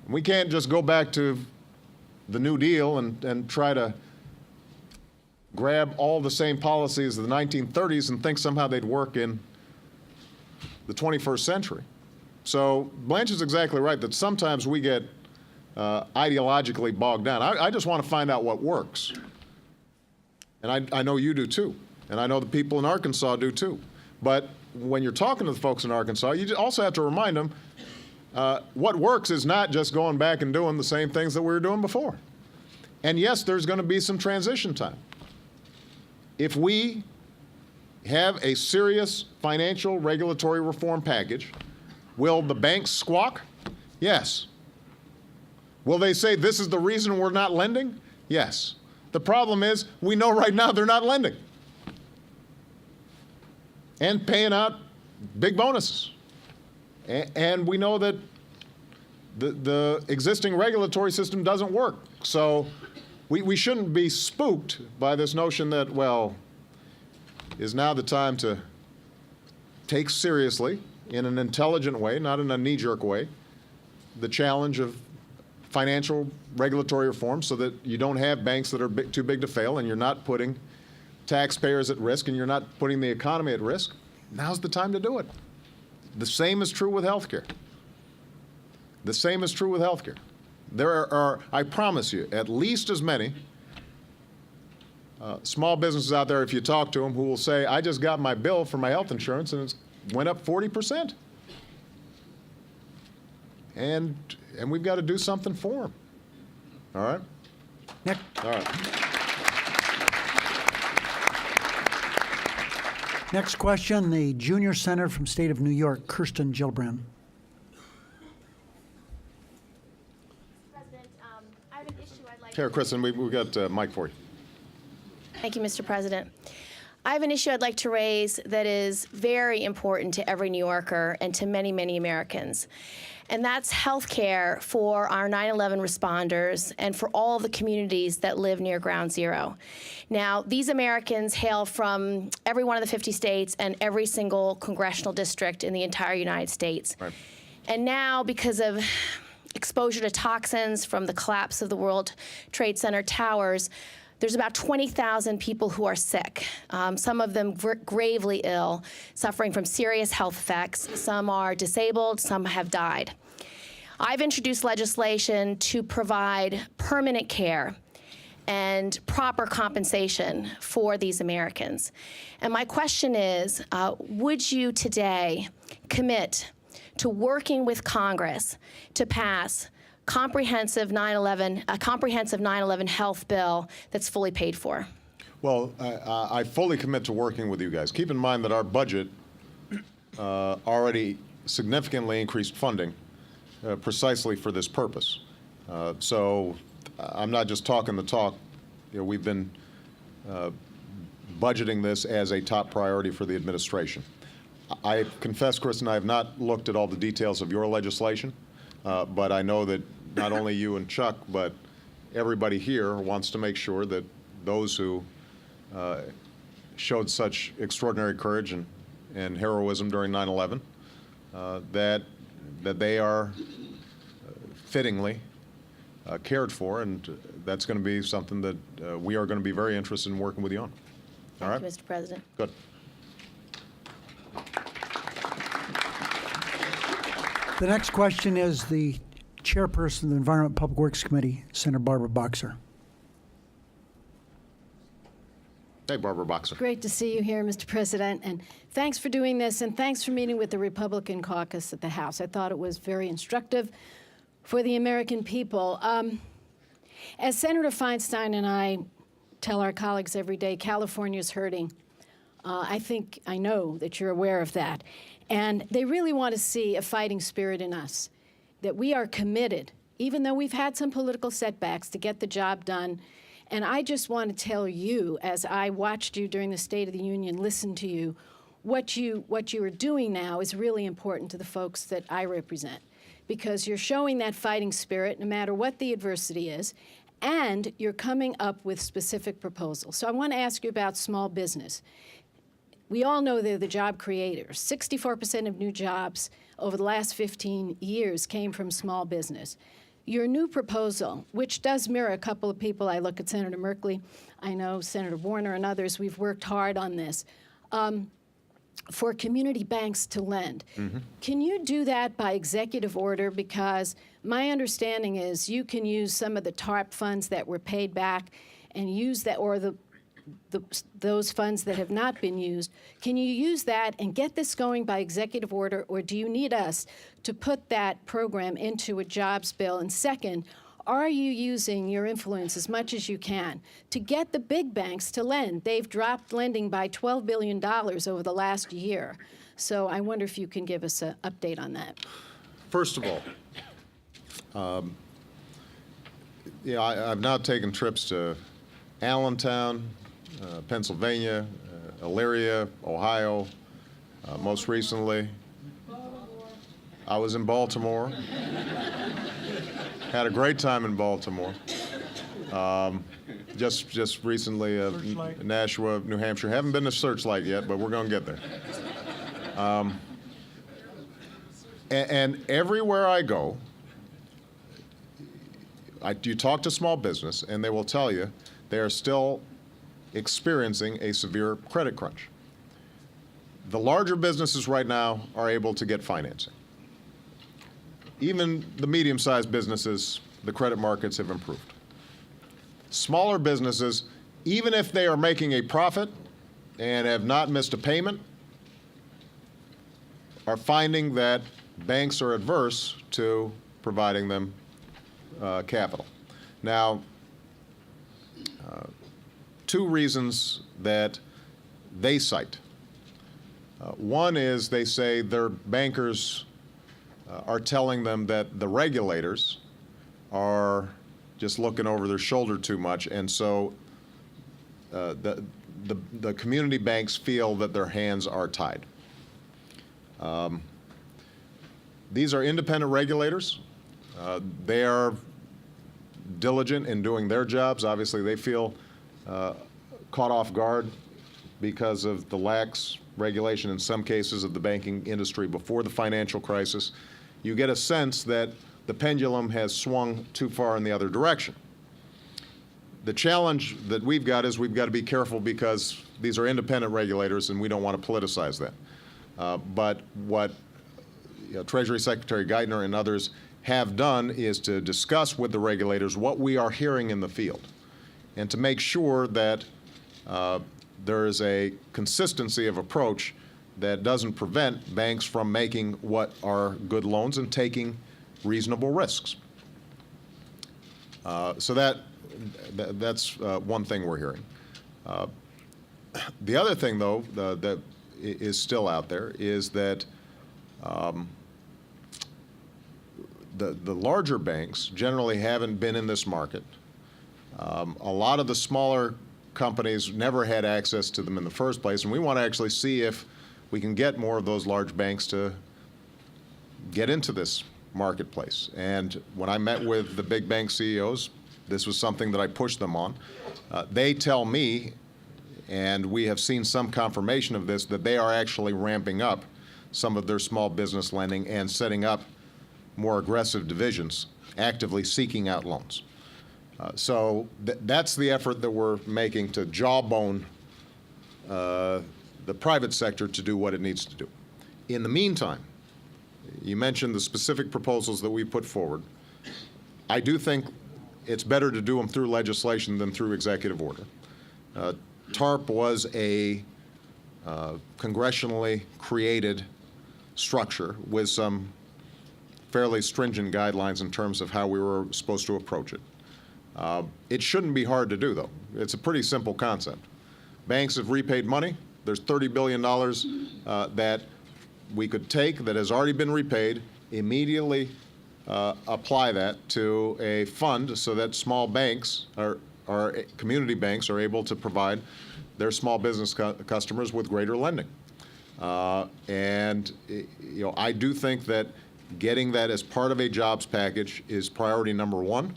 We can't just go back to the New Deal and try to grab all the same policies of the 1930s and think somehow they'd work in the 21st century. So Blanche is exactly right that sometimes we get ideologically bogged down. I just want to find out what works. And I know you do too. And I know the people in Arkansas do too. But when you're talking to the folks in Arkansas, you also have to remind them what works is not just going back and doing the same things that we were doing before. And yes, there's going to be some transition time. If we have a serious financial regulatory reform package, will the banks squawk? Yes. Will they say this is the reason we're not lending? Yes. The problem is we know right now they're not lending and paying out big bonuses. And we know that the existing regulatory system doesn't work. So we shouldn't be spooked by this notion that, well, is now the time to take seriously, in an intelligent way, not in a knee-jerk way, the challenge of financial regulatory reform so that you don't have banks that are too big to fail and you're not putting taxpayers at risk and you're not putting the economy at risk. Now's the time to do it. The same is true with health care. The same is true with health care. There are, I promise you, at least as many small businesses out there, if you talk to them, who will say, I just got my bill for my health insurance and it went up 40%. And we've got to do something for them. All right? Next, All right. next question, the junior senator from state of New York, Kirsten Gillibrand. President, I have an issue I'd like Here, Kristen, we've got a mic for you. Thank you, Mr. President. I have an issue I'd like to raise that is very important to every New Yorker and to many, many Americans. And that's health care for our 9/11 responders and for all the communities that live near Ground Zero. Now, these Americans hail from every one of the 50 states and every single congressional district in the entire United States. Right. And now, because of exposure to toxins from the collapse of the World Trade Center towers, there's about 20,000 people who are sick, some of them gravely ill, suffering from serious health effects. Some are disabled, some have died. I've introduced legislation to provide permanent care and proper compensation for these Americans. And my question is, would you today commit to working with Congress to pass a comprehensive 9/11 health bill that's fully paid for? Well, I fully commit to working with you guys. Keep in mind that our budget already significantly increased funding precisely for this purpose. So I'm not just talking the talk. You know, we've been budgeting this as a top priority for the administration. I confess, Kristen, I have not looked at all the details of your legislation, but I know that not only you and Chuck, but everybody here wants to make sure that those who showed such extraordinary courage and heroism during 9/11, that they are fittingly cared for, and that's going to be something that we are going to be very interested in working with you on. All right? Thank you, Mr. President. Good. The next question is the chairperson of the Environment and Public Works Committee, Senator Barbara Boxer. Hey, Barbara Boxer. Great to see you here, Mr. President, and thanks for doing this, and thanks for meeting with the Republican caucus at the House. I thought it was very instructive for the American people. As Senator Feinstein and I tell our colleagues every day, California's hurting. I know that you're aware of that. And they really want to see a fighting spirit in us, that we are committed, even though we've had some political setbacks, to get the job done And I just want to tell you, as I watched you during the State of the Union, listened to you, what you are doing now is really important to the folks that I represent, because you're showing that fighting spirit no matter what the adversity is, and you're coming up with specific proposals. So I want to ask you about small business. We all know they're the job creators. 64% of new jobs over the last 15 years came from small business. Your new proposal, which does mirror a couple of people, I look at Senator Merkley, I know Senator Warner and others, we've worked hard on this, for community banks to lend. Can you do that by executive order? Because my understanding is you can use some of the TARP funds that were paid back and use that, or those funds that have not been used. Can you use that and get this going by executive order, or do you need us to put that program into a jobs bill? And second, are you using your influence as much as you can to get the big banks to lend? They've dropped lending by $12 billion over the last year. So I wonder if you can give us an update on that. First of all, I've now taken trips to Allentown, Pennsylvania, Elyria, Ohio. Most recently, I was in Baltimore. Had a great time in Baltimore. Just recently, Nashua, New Hampshire. Haven't been to Searchlight yet, but we're going to get there. And everywhere I go, you talk to small business, and they will tell you they are still experiencing a severe credit crunch. The larger businesses right now are able to get financing. Even the medium-sized businesses, the credit markets have improved. Smaller businesses, even if they are making a profit and have not missed a payment, are finding that banks are adverse to providing them capital. Now, two reasons that they cite. One is they say their bankers are telling them that the regulators are just looking over their shoulder too much, and so the community banks feel that their hands are tied. These are independent regulators. They are diligent in doing their jobs. Obviously, they feel caught off guard because of the lax regulation in some cases of the banking industry before the financial crisis. You get a sense that the pendulum has swung too far in the other direction. The challenge that we've got is we've got to be careful because these are independent regulators and we don't want to politicize that. But what Treasury Secretary Geithner and others have done is to discuss with the regulators what we are hearing in the field and to make sure that there is a consistency of approach that doesn't prevent banks from making what are good loans and taking reasonable risks. So that's one thing we're hearing. The other thing, though, that is still out there is that the larger banks generally haven't been in this market. A lot of the smaller companies never had access to them in the first place, and we want to actually see if we can get more of those large banks to get into this marketplace. And when I met with the big bank CEOs, this was something that I pushed them on. They tell me, and we have seen some confirmation of this, that they are actually ramping up some of their small business lending and setting up more aggressive divisions, actively seeking out loans. So that's the effort that we're making to jawbone the private sector to do what it needs to do. In the meantime, you mentioned the specific proposals that we put forward. I do think it's better to do them through legislation than through executive order. TARP was a congressionally created structure with some fairly stringent guidelines in terms of how we were supposed to approach it. It shouldn't be hard to do, though. It's a pretty simple concept. Banks have repaid money. There's $30 billion that we could take that has already been repaid, immediately apply that to a fund so that small banks, or our community banks are able to provide their small business customers with greater lending. And I do think that getting that as part of a jobs package is priority number one.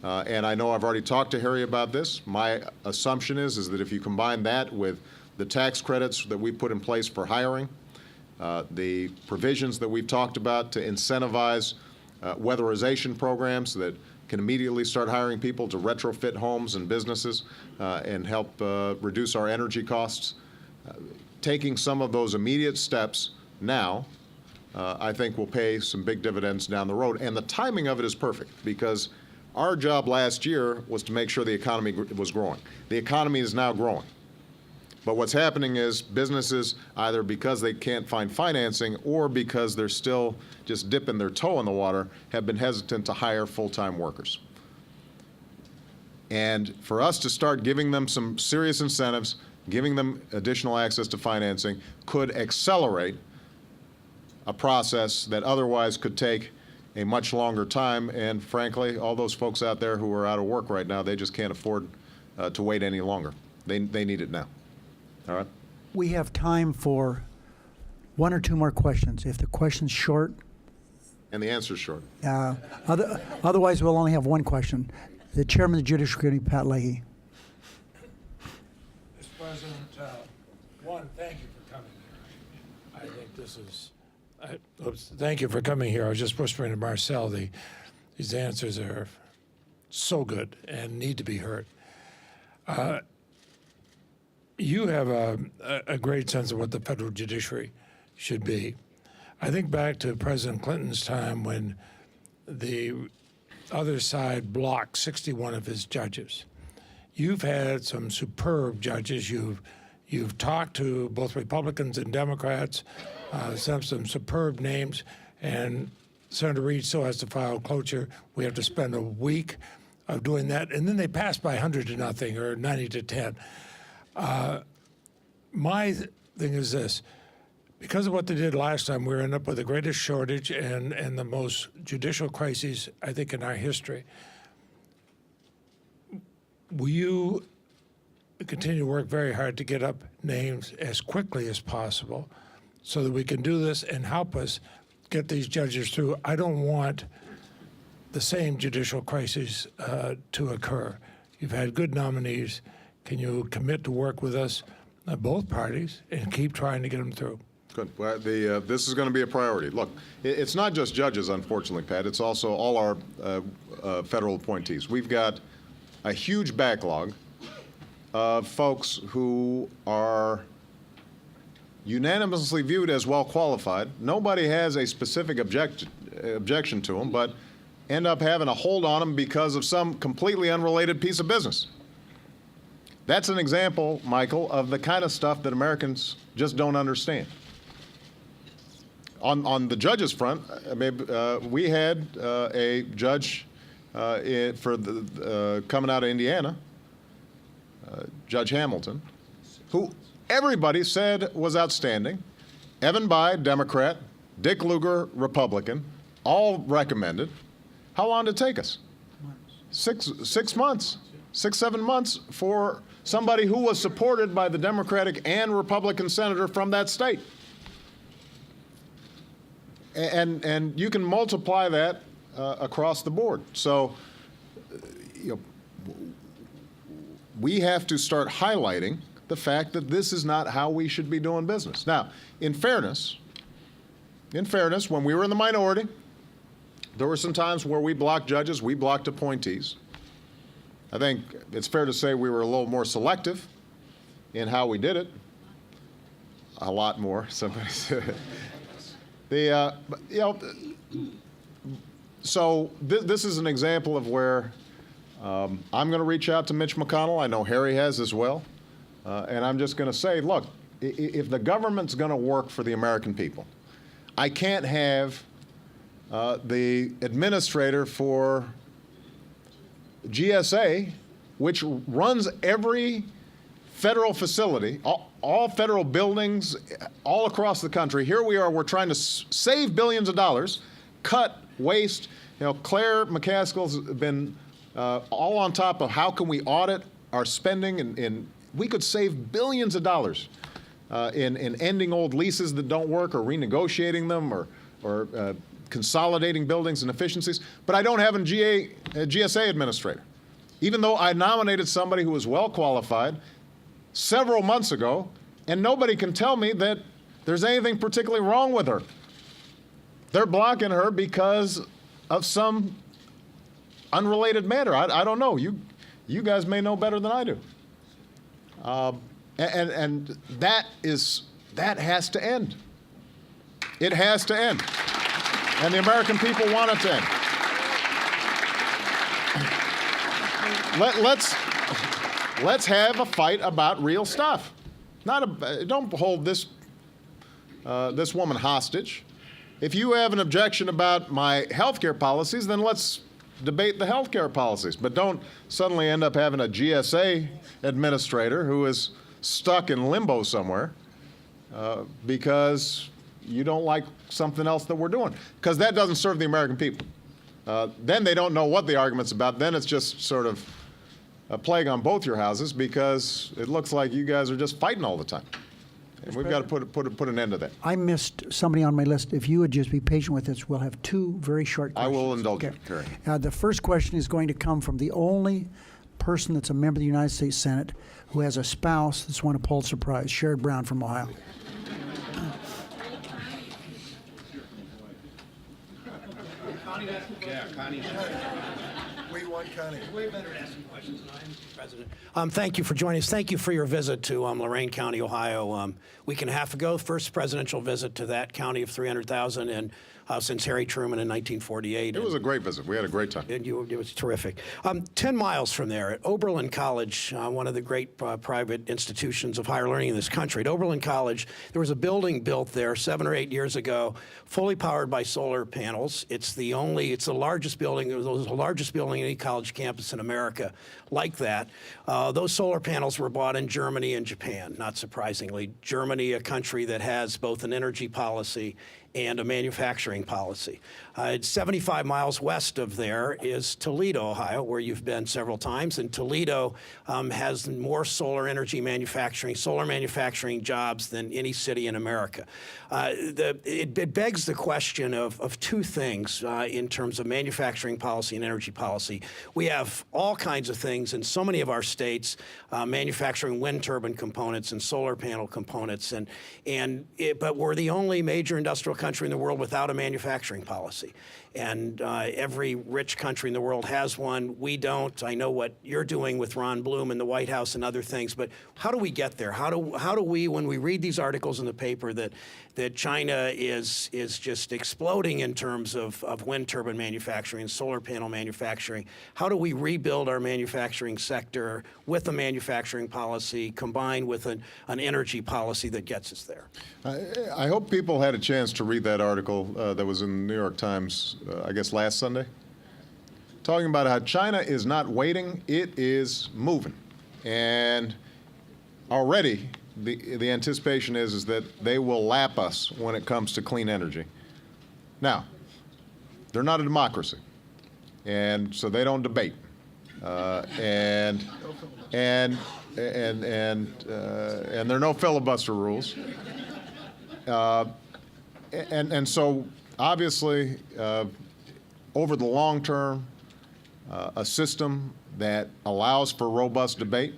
And I know I've already talked to Harry about this. My assumption is that if you combine that with the tax credits that we put in place for hiring, the provisions that we've talked about to incentivize weatherization programs that can immediately start hiring people to retrofit homes and businesses and help reduce our energy costs, taking some of those immediate steps now, I think will pay some big dividends down the road. And the timing of it is perfect because our job last year was to make sure the economy was growing. The economy is now growing. But what's happening is businesses, either because they can't find financing or because they're still just dipping their toe in the water, have been hesitant to hire full-time workers. And for us to start giving them some serious incentives, giving them additional access to financing, could accelerate a process that otherwise could take a much longer time. And frankly, all those folks out there who are out of work right now, they just can't afford to wait any longer. They need it now. All right? We have time for one or two more questions. If the question's short, And the answer's short. otherwise we'll only have one question. The Chairman of the Judiciary Committee, Pat Leahy. Mr. President, one, thank you for coming here. I think this is, thank you for coming here. I was just whispering to Marcel, these answers are so good and need to be heard. You have a great sense of what the federal judiciary should be. I think back to President Clinton's time when the other side blocked 61 of his judges. You've had some superb judges. You've talked to both Republicans and Democrats, some superb names, and Senator Reid still has to file cloture. We have to spend a week of doing that, and then they pass by 100-0 or 90-10. My thing is this. Because of what they did last time, we're end up with the greatest shortage and the most judicial crises, I think, in our history. Will you continue to work very hard to get up names as quickly as possible so that we can do this and help us get these judges through? I don't want the same judicial crises to occur. You've had good nominees. Can you commit to work with us, both parties, and keep trying to get them through? Good. Well, this is going to be a priority. Look, it's not just judges, unfortunately, Pat. It's also all our federal appointees. We've got a huge backlog of folks who are unanimously viewed as well qualified. Nobody has a specific objection to them, but end up having a hold on them because of some completely unrelated piece of business. That's an example, Michael, of the kind of stuff that Americans just don't understand. On the judges' front, we had a judge coming out of Indiana, Judge Hamilton, who everybody said was outstanding. Evan Bayh, Democrat, Dick Lugar, Republican, all recommended. How long did it take us? 6 months, 7 months for somebody who was supported by the Democratic and Republican senator from that state. And you can multiply that across the board. So, we have to start highlighting the fact that this is not how we should be doing business. Now, in fairness, when we were in the minority, there were some times where we blocked judges, we blocked appointees. I think it's fair to say we were a little more selective in how we did it. A lot more, somebody said. So this is an example of where I'm going to reach out to Mitch McConnell. I know Harry has as well. And I'm just going to say, look, if the government's going to work for the American people, I can't have the administrator for GSA, which runs every federal facility, all federal buildings all across the country. Here we are, we're trying to save billions of dollars, cut waste. Claire McCaskill's been all on top of how can we audit our spending, and we could save billions of dollars in ending old leases that don't work, or renegotiating them, or consolidating buildings and efficiencies. But I don't have a GSA administrator, even though I nominated somebody who was well qualified several months ago, and nobody can tell me that there's anything particularly wrong with her. They're blocking her because of some unrelated matter. I don't know. You guys may know better than I do. And that has to end. It has to end. And the American people want it to end. Let's have a fight about real stuff. Don't hold this woman hostage. If you have an objection about my health care policies, then let's debate the health care policies. But don't suddenly end up having a GSA administrator who is stuck in limbo somewhere because you don't like something else that we're doing. Because that doesn't serve the American people. Then they don't know what the argument's about. Then it's just sort of a plague on both your houses, because it looks like you guys are just fighting all the time. And we've got to put an end to that. I missed somebody on my list. If you would just be patient with us, we'll have two very short I questions. will indulge you, Terry. The first question is going to come from the only person that's a member of the United States Senate who has a spouse that's won a Pulitzer Prize, Sherrod Brown from Ohio. Thank you for joining us. Thank you for your visit to Lorain County, Ohio. A week and a half ago, first presidential visit to that county of 300,000, and since Harry Truman in 1948. It was a great visit. We had a great time. It was terrific. 10 miles from there at Oberlin College, one of the great private institutions of higher learning in this country. At Oberlin College, there was a building built there 7 or 8 years ago, fully powered by solar panels. It's the largest building, it was the largest building in any college campus in America like that. Those solar panels were bought in Germany and Japan, not surprisingly. Germany, a country that has both an energy policy and a manufacturing policy. 75 miles west of there is Toledo, Ohio, where you've been several times. And Toledo has more solar manufacturing jobs than any city in America. It begs the question of two things in terms of manufacturing policy and energy policy. We have all kinds of things in so many of our states, manufacturing wind turbine components and solar panel components, but we're the only major industrial country in the world without a manufacturing policy. And every rich country in the world has one. We don't. I know what you're doing with Ron Bloom in the White House and other things, but how do we get there? How do we, when we read these articles in the paper that China is just exploding in terms of wind turbine manufacturing and solar panel manufacturing, how do we rebuild our manufacturing sector with a manufacturing policy combined with an energy policy that gets us there? I hope people had a chance to read that article that was in the New York Times, I guess last Sunday, talking about how China is not waiting, it is moving. And already the anticipation is that they will lap us when it comes to clean energy. Now, they're not a democracy, and so they don't debate. And there are no filibuster rules. And so obviously, over the long term, a system that allows for robust debate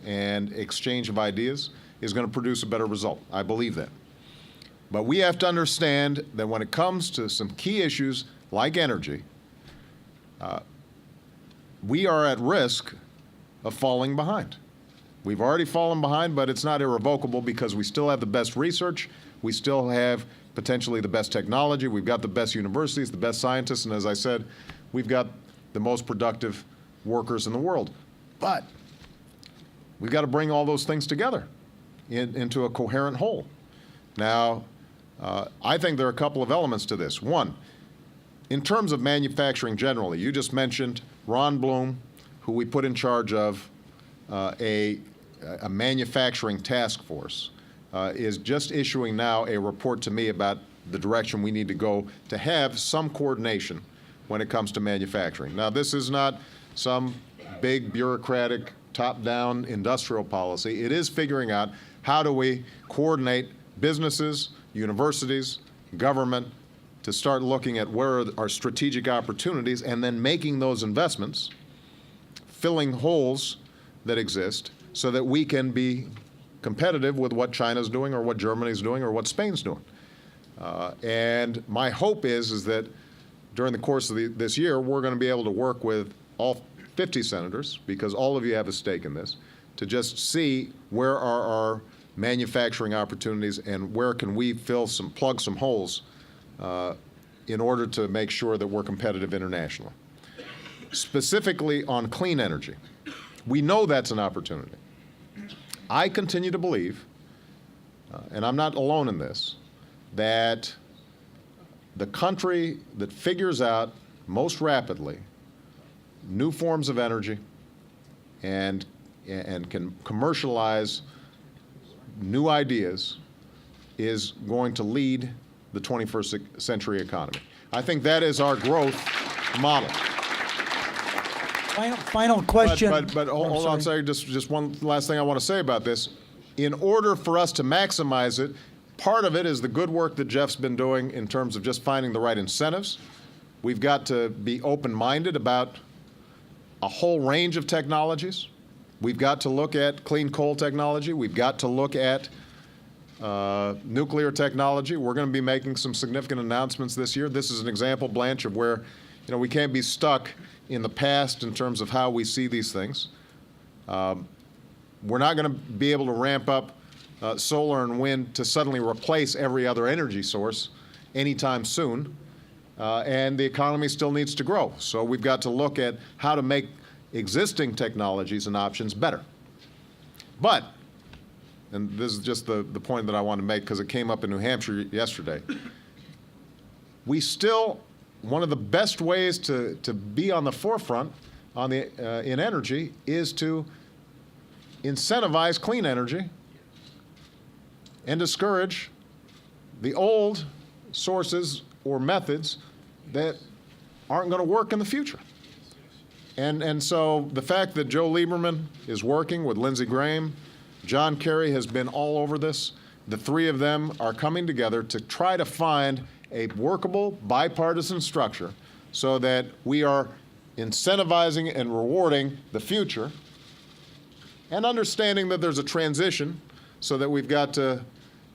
and exchange of ideas is going to produce a better result. I believe that. But we have to understand that when it comes to some key issues like energy, we are at risk of falling behind. We've already fallen behind, but it's not irrevocable because we still have the best research. We still have potentially the best technology. We've got the best universities, the best scientists, and as I said, we've got the most productive workers in the world. But we've got to bring all those things together into a coherent whole. Now, I think there are a couple of elements to this. One, in terms of manufacturing generally, you just mentioned Ron Bloom, who we put in charge of a manufacturing task force, is just issuing now a report to me about the direction we need to go to have some coordination when it comes to manufacturing. Now, this is not some big bureaucratic top-down industrial policy. It is figuring out how do we coordinate businesses, universities, government, to start looking at where are strategic opportunities and then making those investments, filling holes that exist so that we can be competitive with what China's doing or what Germany's doing or what Spain's doing. And my hope is that during the course of this year, we're going to be able to work with all 50 senators, because all of you have a stake in this, to just see where are our manufacturing opportunities and where can we plug some holes in order to make sure that we're competitive internationally. Specifically on clean energy, we know that's an opportunity. I continue to believe, and I'm not alone in this, that the country that figures out most rapidly new forms of energy and can commercialize new ideas is going to lead the 21st century economy. I think that is our growth model. Final question. But hold on, sorry, just one last thing I want to say about this. In order for us to maximize it, part of it is the good work that Jeff's been doing in terms of just finding the right incentives. We've got to be open-minded about a whole range of technologies. We've got to look at clean coal technology. We've got to look at nuclear technology. We're going to be making some significant announcements this year. This is an example, Blanche, of where we can't be stuck in the past in terms of how we see these things. We're not going to be able to ramp up solar and wind to suddenly replace every other energy source anytime soon. And the economy still needs to grow. So we've got to look at how to make existing technologies and options better. But, and this is just the point that I want to make because it came up in New Hampshire yesterday, one of the best ways to be on the forefront in energy is to incentivize clean energy and discourage the old sources or methods that aren't going to work in the future. And so the fact that Joe Lieberman is working with Lindsey Graham, John Kerry has been all over this. The three of them are coming together to try to find a workable bipartisan structure so that we are incentivizing and rewarding the future and understanding that there's a transition so that we've got to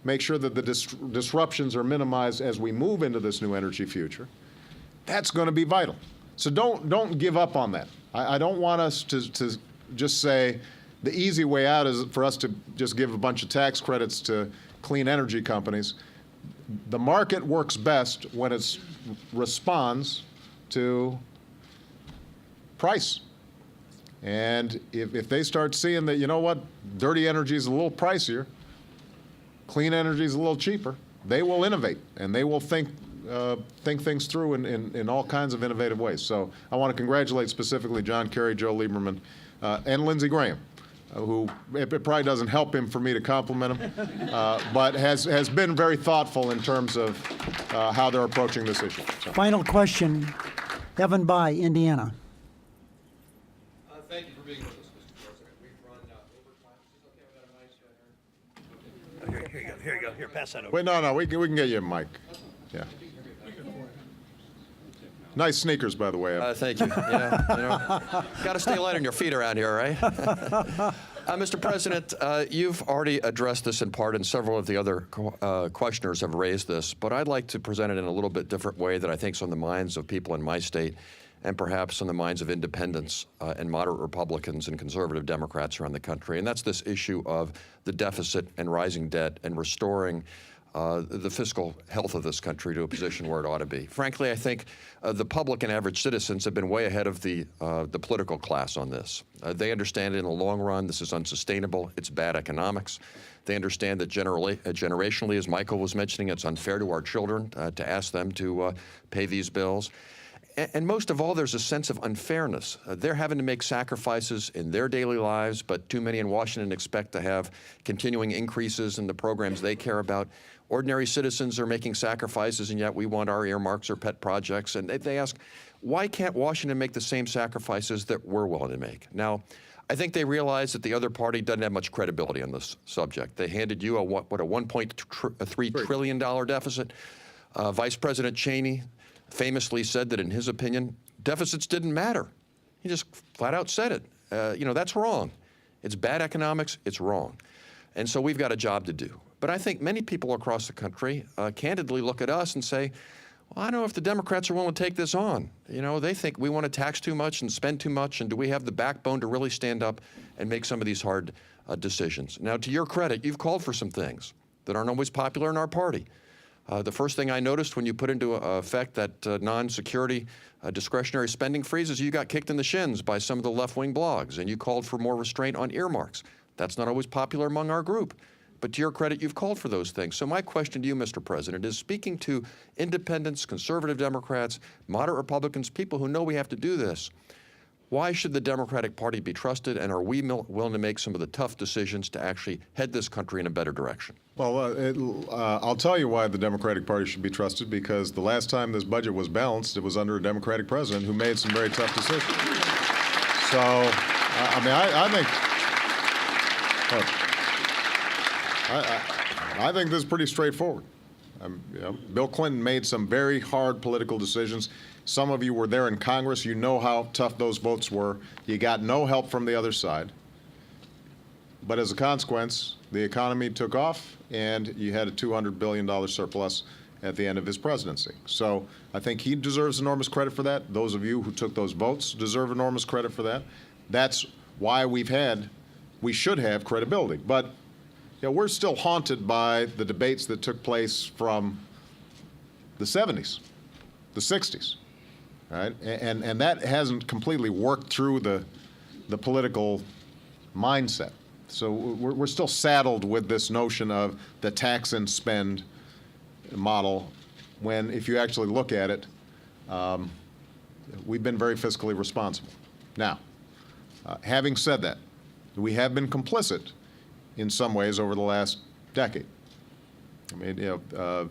make sure that the disruptions are minimized as we move into this new energy future. That's going to be vital. So don't give up on that. I don't want us to just say the easy way out is for us to just give a bunch of tax credits to clean energy companies. The market works best when it responds to price. And if they start seeing that, you know what, dirty energy is a little pricier, clean energy is a little cheaper, they will innovate and they will think things through in all kinds of innovative ways. So I want to congratulate specifically John Kerry, Joe Lieberman, and Lindsey Graham, who it probably doesn't help him for me to compliment him, but has been very thoughtful in terms of how they're approaching this issue. So. Final question, Evan Bayh, Indiana. Thank you for being with us, Mr. President. We've run overtime. Is this okay? We got a mic? Here you go. Here, pass that over. Wait, no, we can get you a mic. Yeah. Nice sneakers, by the way. Thank you. Yeah, got to stay light on your feet around here, right? Mr. President, you've already addressed this in part, and several of the other questioners have raised this, but I'd like to present it in a little bit different way that I think is on the minds of people in my state and perhaps on the minds of independents and moderate Republicans and conservative Democrats around the country, and that's this issue of the deficit and rising debt and restoring the fiscal health of this country to a position where it ought to be. Frankly, I think the public and average citizens have been way ahead of the political class on this. They understand in the long run this is unsustainable, it's bad economics. They understand that generationally, as Michael was mentioning, it's unfair to our children to ask them to pay these bills. And most of all, there's a sense of unfairness. They're having to make sacrifices in their daily lives, but too many in Washington expect to have continuing increases in the programs they care about. Ordinary citizens are making sacrifices, and yet we want our earmarks or pet projects. And they ask, why can't Washington make the same sacrifices that we're willing to make? Now, I think they realize that the other party doesn't have much credibility on this subject. They handed you a $1.3 trillion deficit. Vice President Cheney famously said that in his opinion, deficits didn't matter. He just flat out said it. That's wrong. It's bad economics. It's wrong. And so we've got a job to do. But I think many people across the country candidly look at us and say, well, I don't know if the Democrats are willing to take this on. They think we want to tax too much and spend too much, and do we have the backbone to really stand up and make some of these hard decisions? Now, to your credit, you've called for some things that aren't always popular in our party. The first thing I noticed when you put into effect that non-security discretionary spending freeze is you got kicked in the shins by some of the left-wing blogs, and you called for more restraint on earmarks. That's not always popular among our group. But to your credit, you've called for those things. So my question to you, Mr. President, is speaking to independents, conservative Democrats, moderate Republicans, people who know we have to do this, why should the Democratic Party be trusted, and are we willing to make some of the tough decisions to actually head this country in a better direction? Well, I'll tell you why the Democratic Party should be trusted, because the last time this budget was balanced, it was under a Democratic president who made some very tough decisions. So, I think... I think this is pretty straightforward. Bill Clinton made some very hard political decisions. Some of you were there in Congress. You know how tough those votes were. You got no help from the other side. But as a consequence, the economy took off, and you had a $200 billion surplus at the end of his presidency. So I think he deserves enormous credit for that. Those of you who took those votes deserve enormous credit for that. That's why we should have credibility. But we're still haunted by the debates that took place from the 70s, the 60s, right? And that hasn't completely worked through the political mindset. So we're still saddled with this notion of the tax and spend model, when if you actually look at it, we've been very fiscally responsible. Now, having said that, we have been complicit in some ways over the last decade. The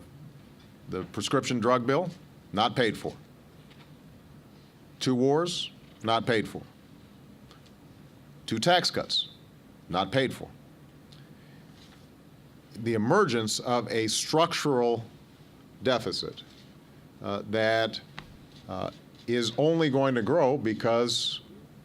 prescription drug bill, not paid for. 2 wars, not paid for. 2 tax cuts, not paid for. The emergence of a structural deficit that is only going to grow, because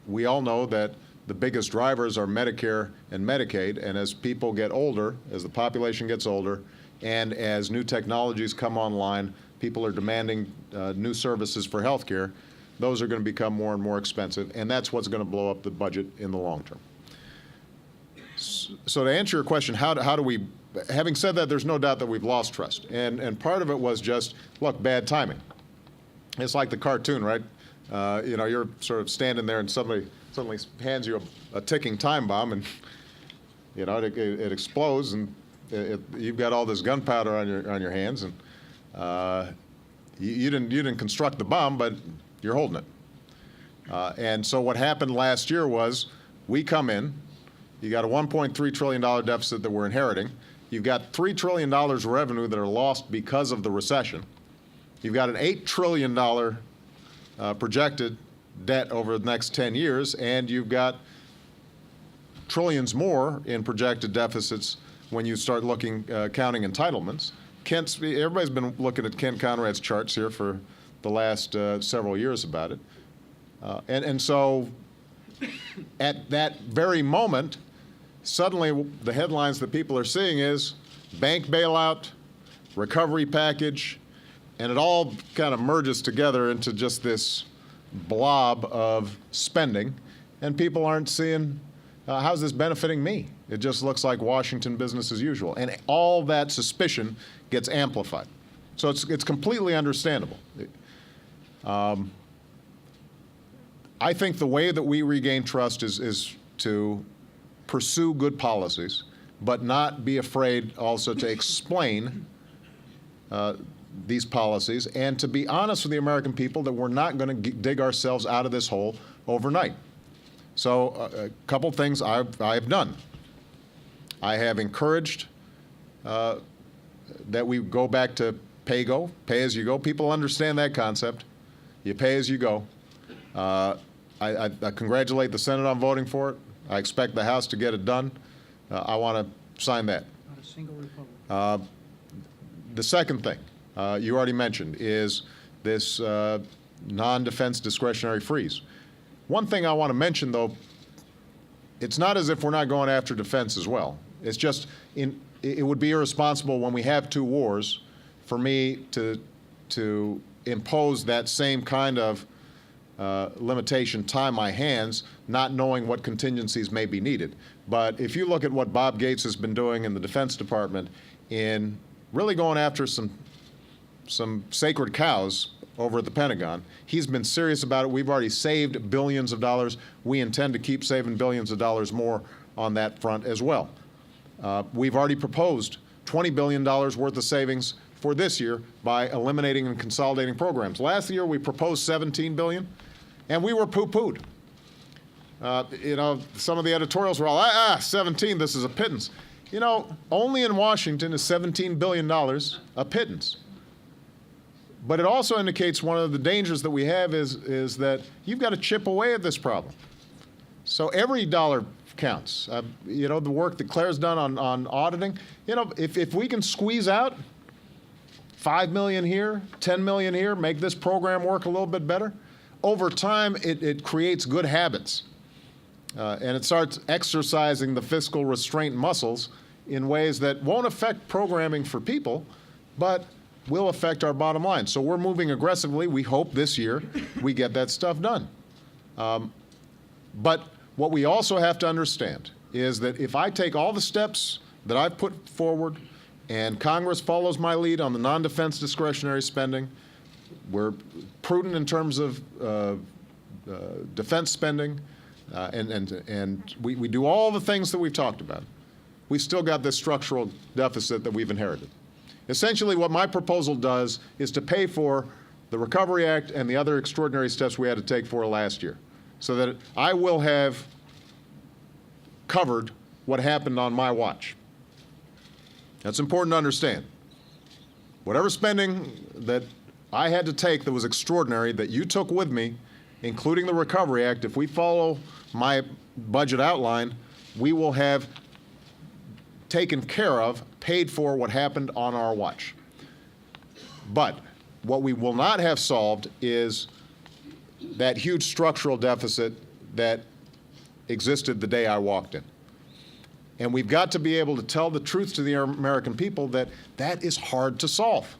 we all know that the biggest drivers are Medicare and Medicaid, and as people get older, as the population gets older, and as new technologies come online, people are demanding new services for health care. Those are going to become more and more expensive, and that's what's going to blow up the budget in the long term. So to answer your question, how do we, having said that, there's no doubt that we've lost trust, and part of it was just, look, bad timing. It's like the cartoon, right? You're sort of standing there and somebody suddenly hands you a ticking time bomb, and it explodes, and you've got all this gunpowder on your hands, and you didn't construct the bomb, but you're holding it. And so what happened last year was, we come in, you got a $1.3 trillion deficit that we're inheriting. You've got $3 trillion revenue that are lost because of the recession. You've got an $8 trillion projected debt over the next 10 years, and you've got trillions more in projected deficits when you start looking, counting entitlements. Everybody's been looking at Kent Conrad's charts here for the last several years about it. And so at that very moment, suddenly the headlines that people are seeing is bank bailout, recovery package, and it all kind of merges together into just this blob of spending, and people aren't seeing how's this benefiting me. It just looks like Washington business as usual, and all that suspicion gets amplified. So it's completely understandable. I think the way that we regain trust is to pursue good policies, but not be afraid also to explain these policies and to be honest with the American people that we're not going to dig ourselves out of this hole overnight. So a couple things I've done. I have encouraged that we go back to pay-go, pay-as-you-go. People understand that concept. You pay as you go. I congratulate the Senate on voting for it. I expect the House to get it done. I want to sign that. Not a single Republican. The second thing you already mentioned is this non-defense discretionary freeze. One thing I want to mention, though, it's not as if we're not going after defense as well. It's just it would be irresponsible when we have two wars for me to impose that same kind of limitation, tie my hands, not knowing what contingencies may be needed. But if you look at what Bob Gates has been doing in the Defense Department in really going after some sacred cows over at the Pentagon, he's been serious about it. We've already saved billions of dollars. We intend to keep saving billions of dollars more on that front as well. We've already proposed $20 billion worth of savings for this year by eliminating and consolidating programs. Last year we proposed $17 billion, and we were poo-pooed. You know, some of the editorials were all, 17, this is a pittance. You know, only in Washington is $17 billion a pittance. But it also indicates one of the dangers that we have is that you've got to chip away at this problem. So every dollar counts. You know, the work that Claire's done on auditing, you know, if we can squeeze out $5 million here, $10 million here, make this program work a little bit better, over time it creates good habits. And it starts exercising the fiscal restraint muscles in ways that won't affect programming for people, but will affect our bottom line. So we're moving aggressively. We hope this year we get that stuff done. But what we also have to understand is that if I take all the steps that I've put forward and Congress follows my lead on the non-defense discretionary spending, we're prudent in terms of defense spending, and we do all the things that we've talked about, we've still got this structural deficit that we've inherited. Essentially, what my proposal does is to pay for the Recovery Act and the other extraordinary steps we had to take for last year, so that I will have covered what happened on my watch. That's important to understand. Whatever spending that I had to take that was extraordinary, that you took with me, including the Recovery Act, if we follow my budget outline, we will have taken care of, paid for what happened on our watch. But what we will not have solved is that huge structural deficit that existed the day I walked in. And we've got to be able to tell the truth to the American people that that is hard to solve.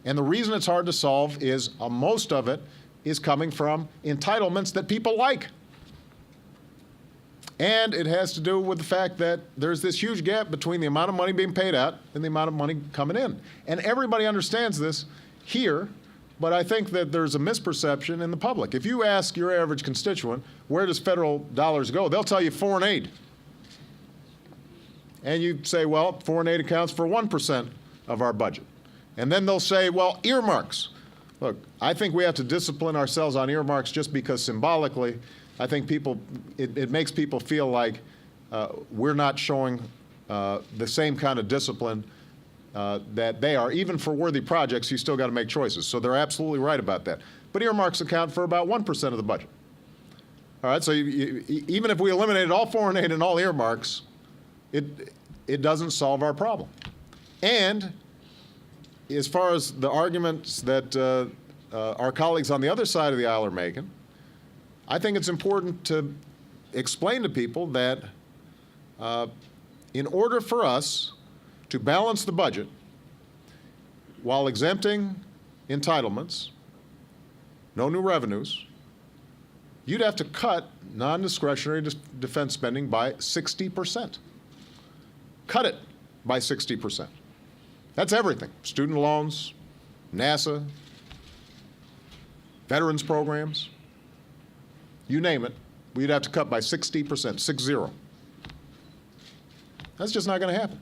And the reason it's hard to solve is most of it is coming from entitlements that people like. And it has to do with the fact that there's this huge gap between the amount of money being paid out and the amount of money coming in. And everybody understands this here, but I think that there's a misperception in the public. If you ask your average constituent, where does federal dollars go? They'll tell you foreign aid. And you say, well, foreign aid accounts for 1% of our budget. And then they'll say, well, earmarks. Look, I think we have to discipline ourselves on earmarks just because symbolically, I think it makes people feel like we're not showing the same kind of discipline that they are. Even for worthy projects, you still got to make choices. So they're absolutely right about that. But earmarks account for about 1% of the budget. All right, so even if we eliminated all foreign aid and all earmarks, it doesn't solve our problem. And as far as the arguments that our colleagues on the other side of the aisle are making, I think it's important to explain to people that in order for us to balance the budget while exempting entitlements, no new revenues, you'd have to cut non-discretionary defense spending by 60%. Cut it by 60%. That's everything. Student loans, NASA, veterans programs, you name it, we'd have to cut by 60%, 6-0. That's just not going to happen.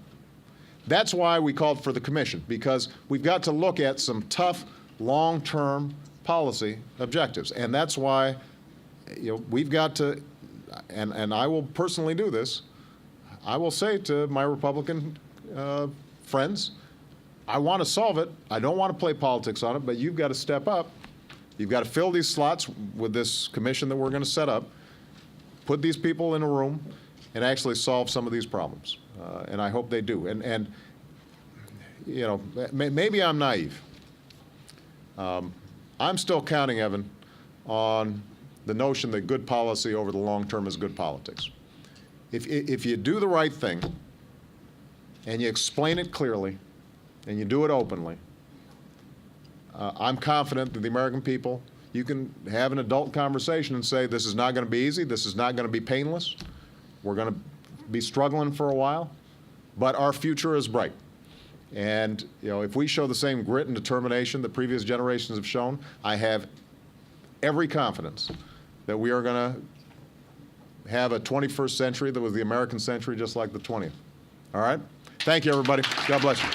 That's why we called for the commission, because we've got to look at some tough, long-term policy objectives. And that's why, we've got to, and I will personally do this, I will say to my Republican friends, I want to solve it. I don't want to play politics on it, but you've got to step up. You've got to fill these slots with this commission that we're going to set up, put these people in a room, and actually solve some of these problems. And I hope they do. And maybe I'm naive. I'm still counting, Evan, on the notion that good policy over the long term is good politics. If you do the right thing, and you explain it clearly, and you do it openly, I'm confident that the American people, you can have an adult conversation and say, this is not going to be easy, this is not going to be painless, we're going to be struggling for a while, but our future is bright. And if we show the same grit and determination that previous generations have shown, I have every confidence that we are going to have a 21st century that was the American century just like the 20th. All right? Thank you, everybody. God bless you.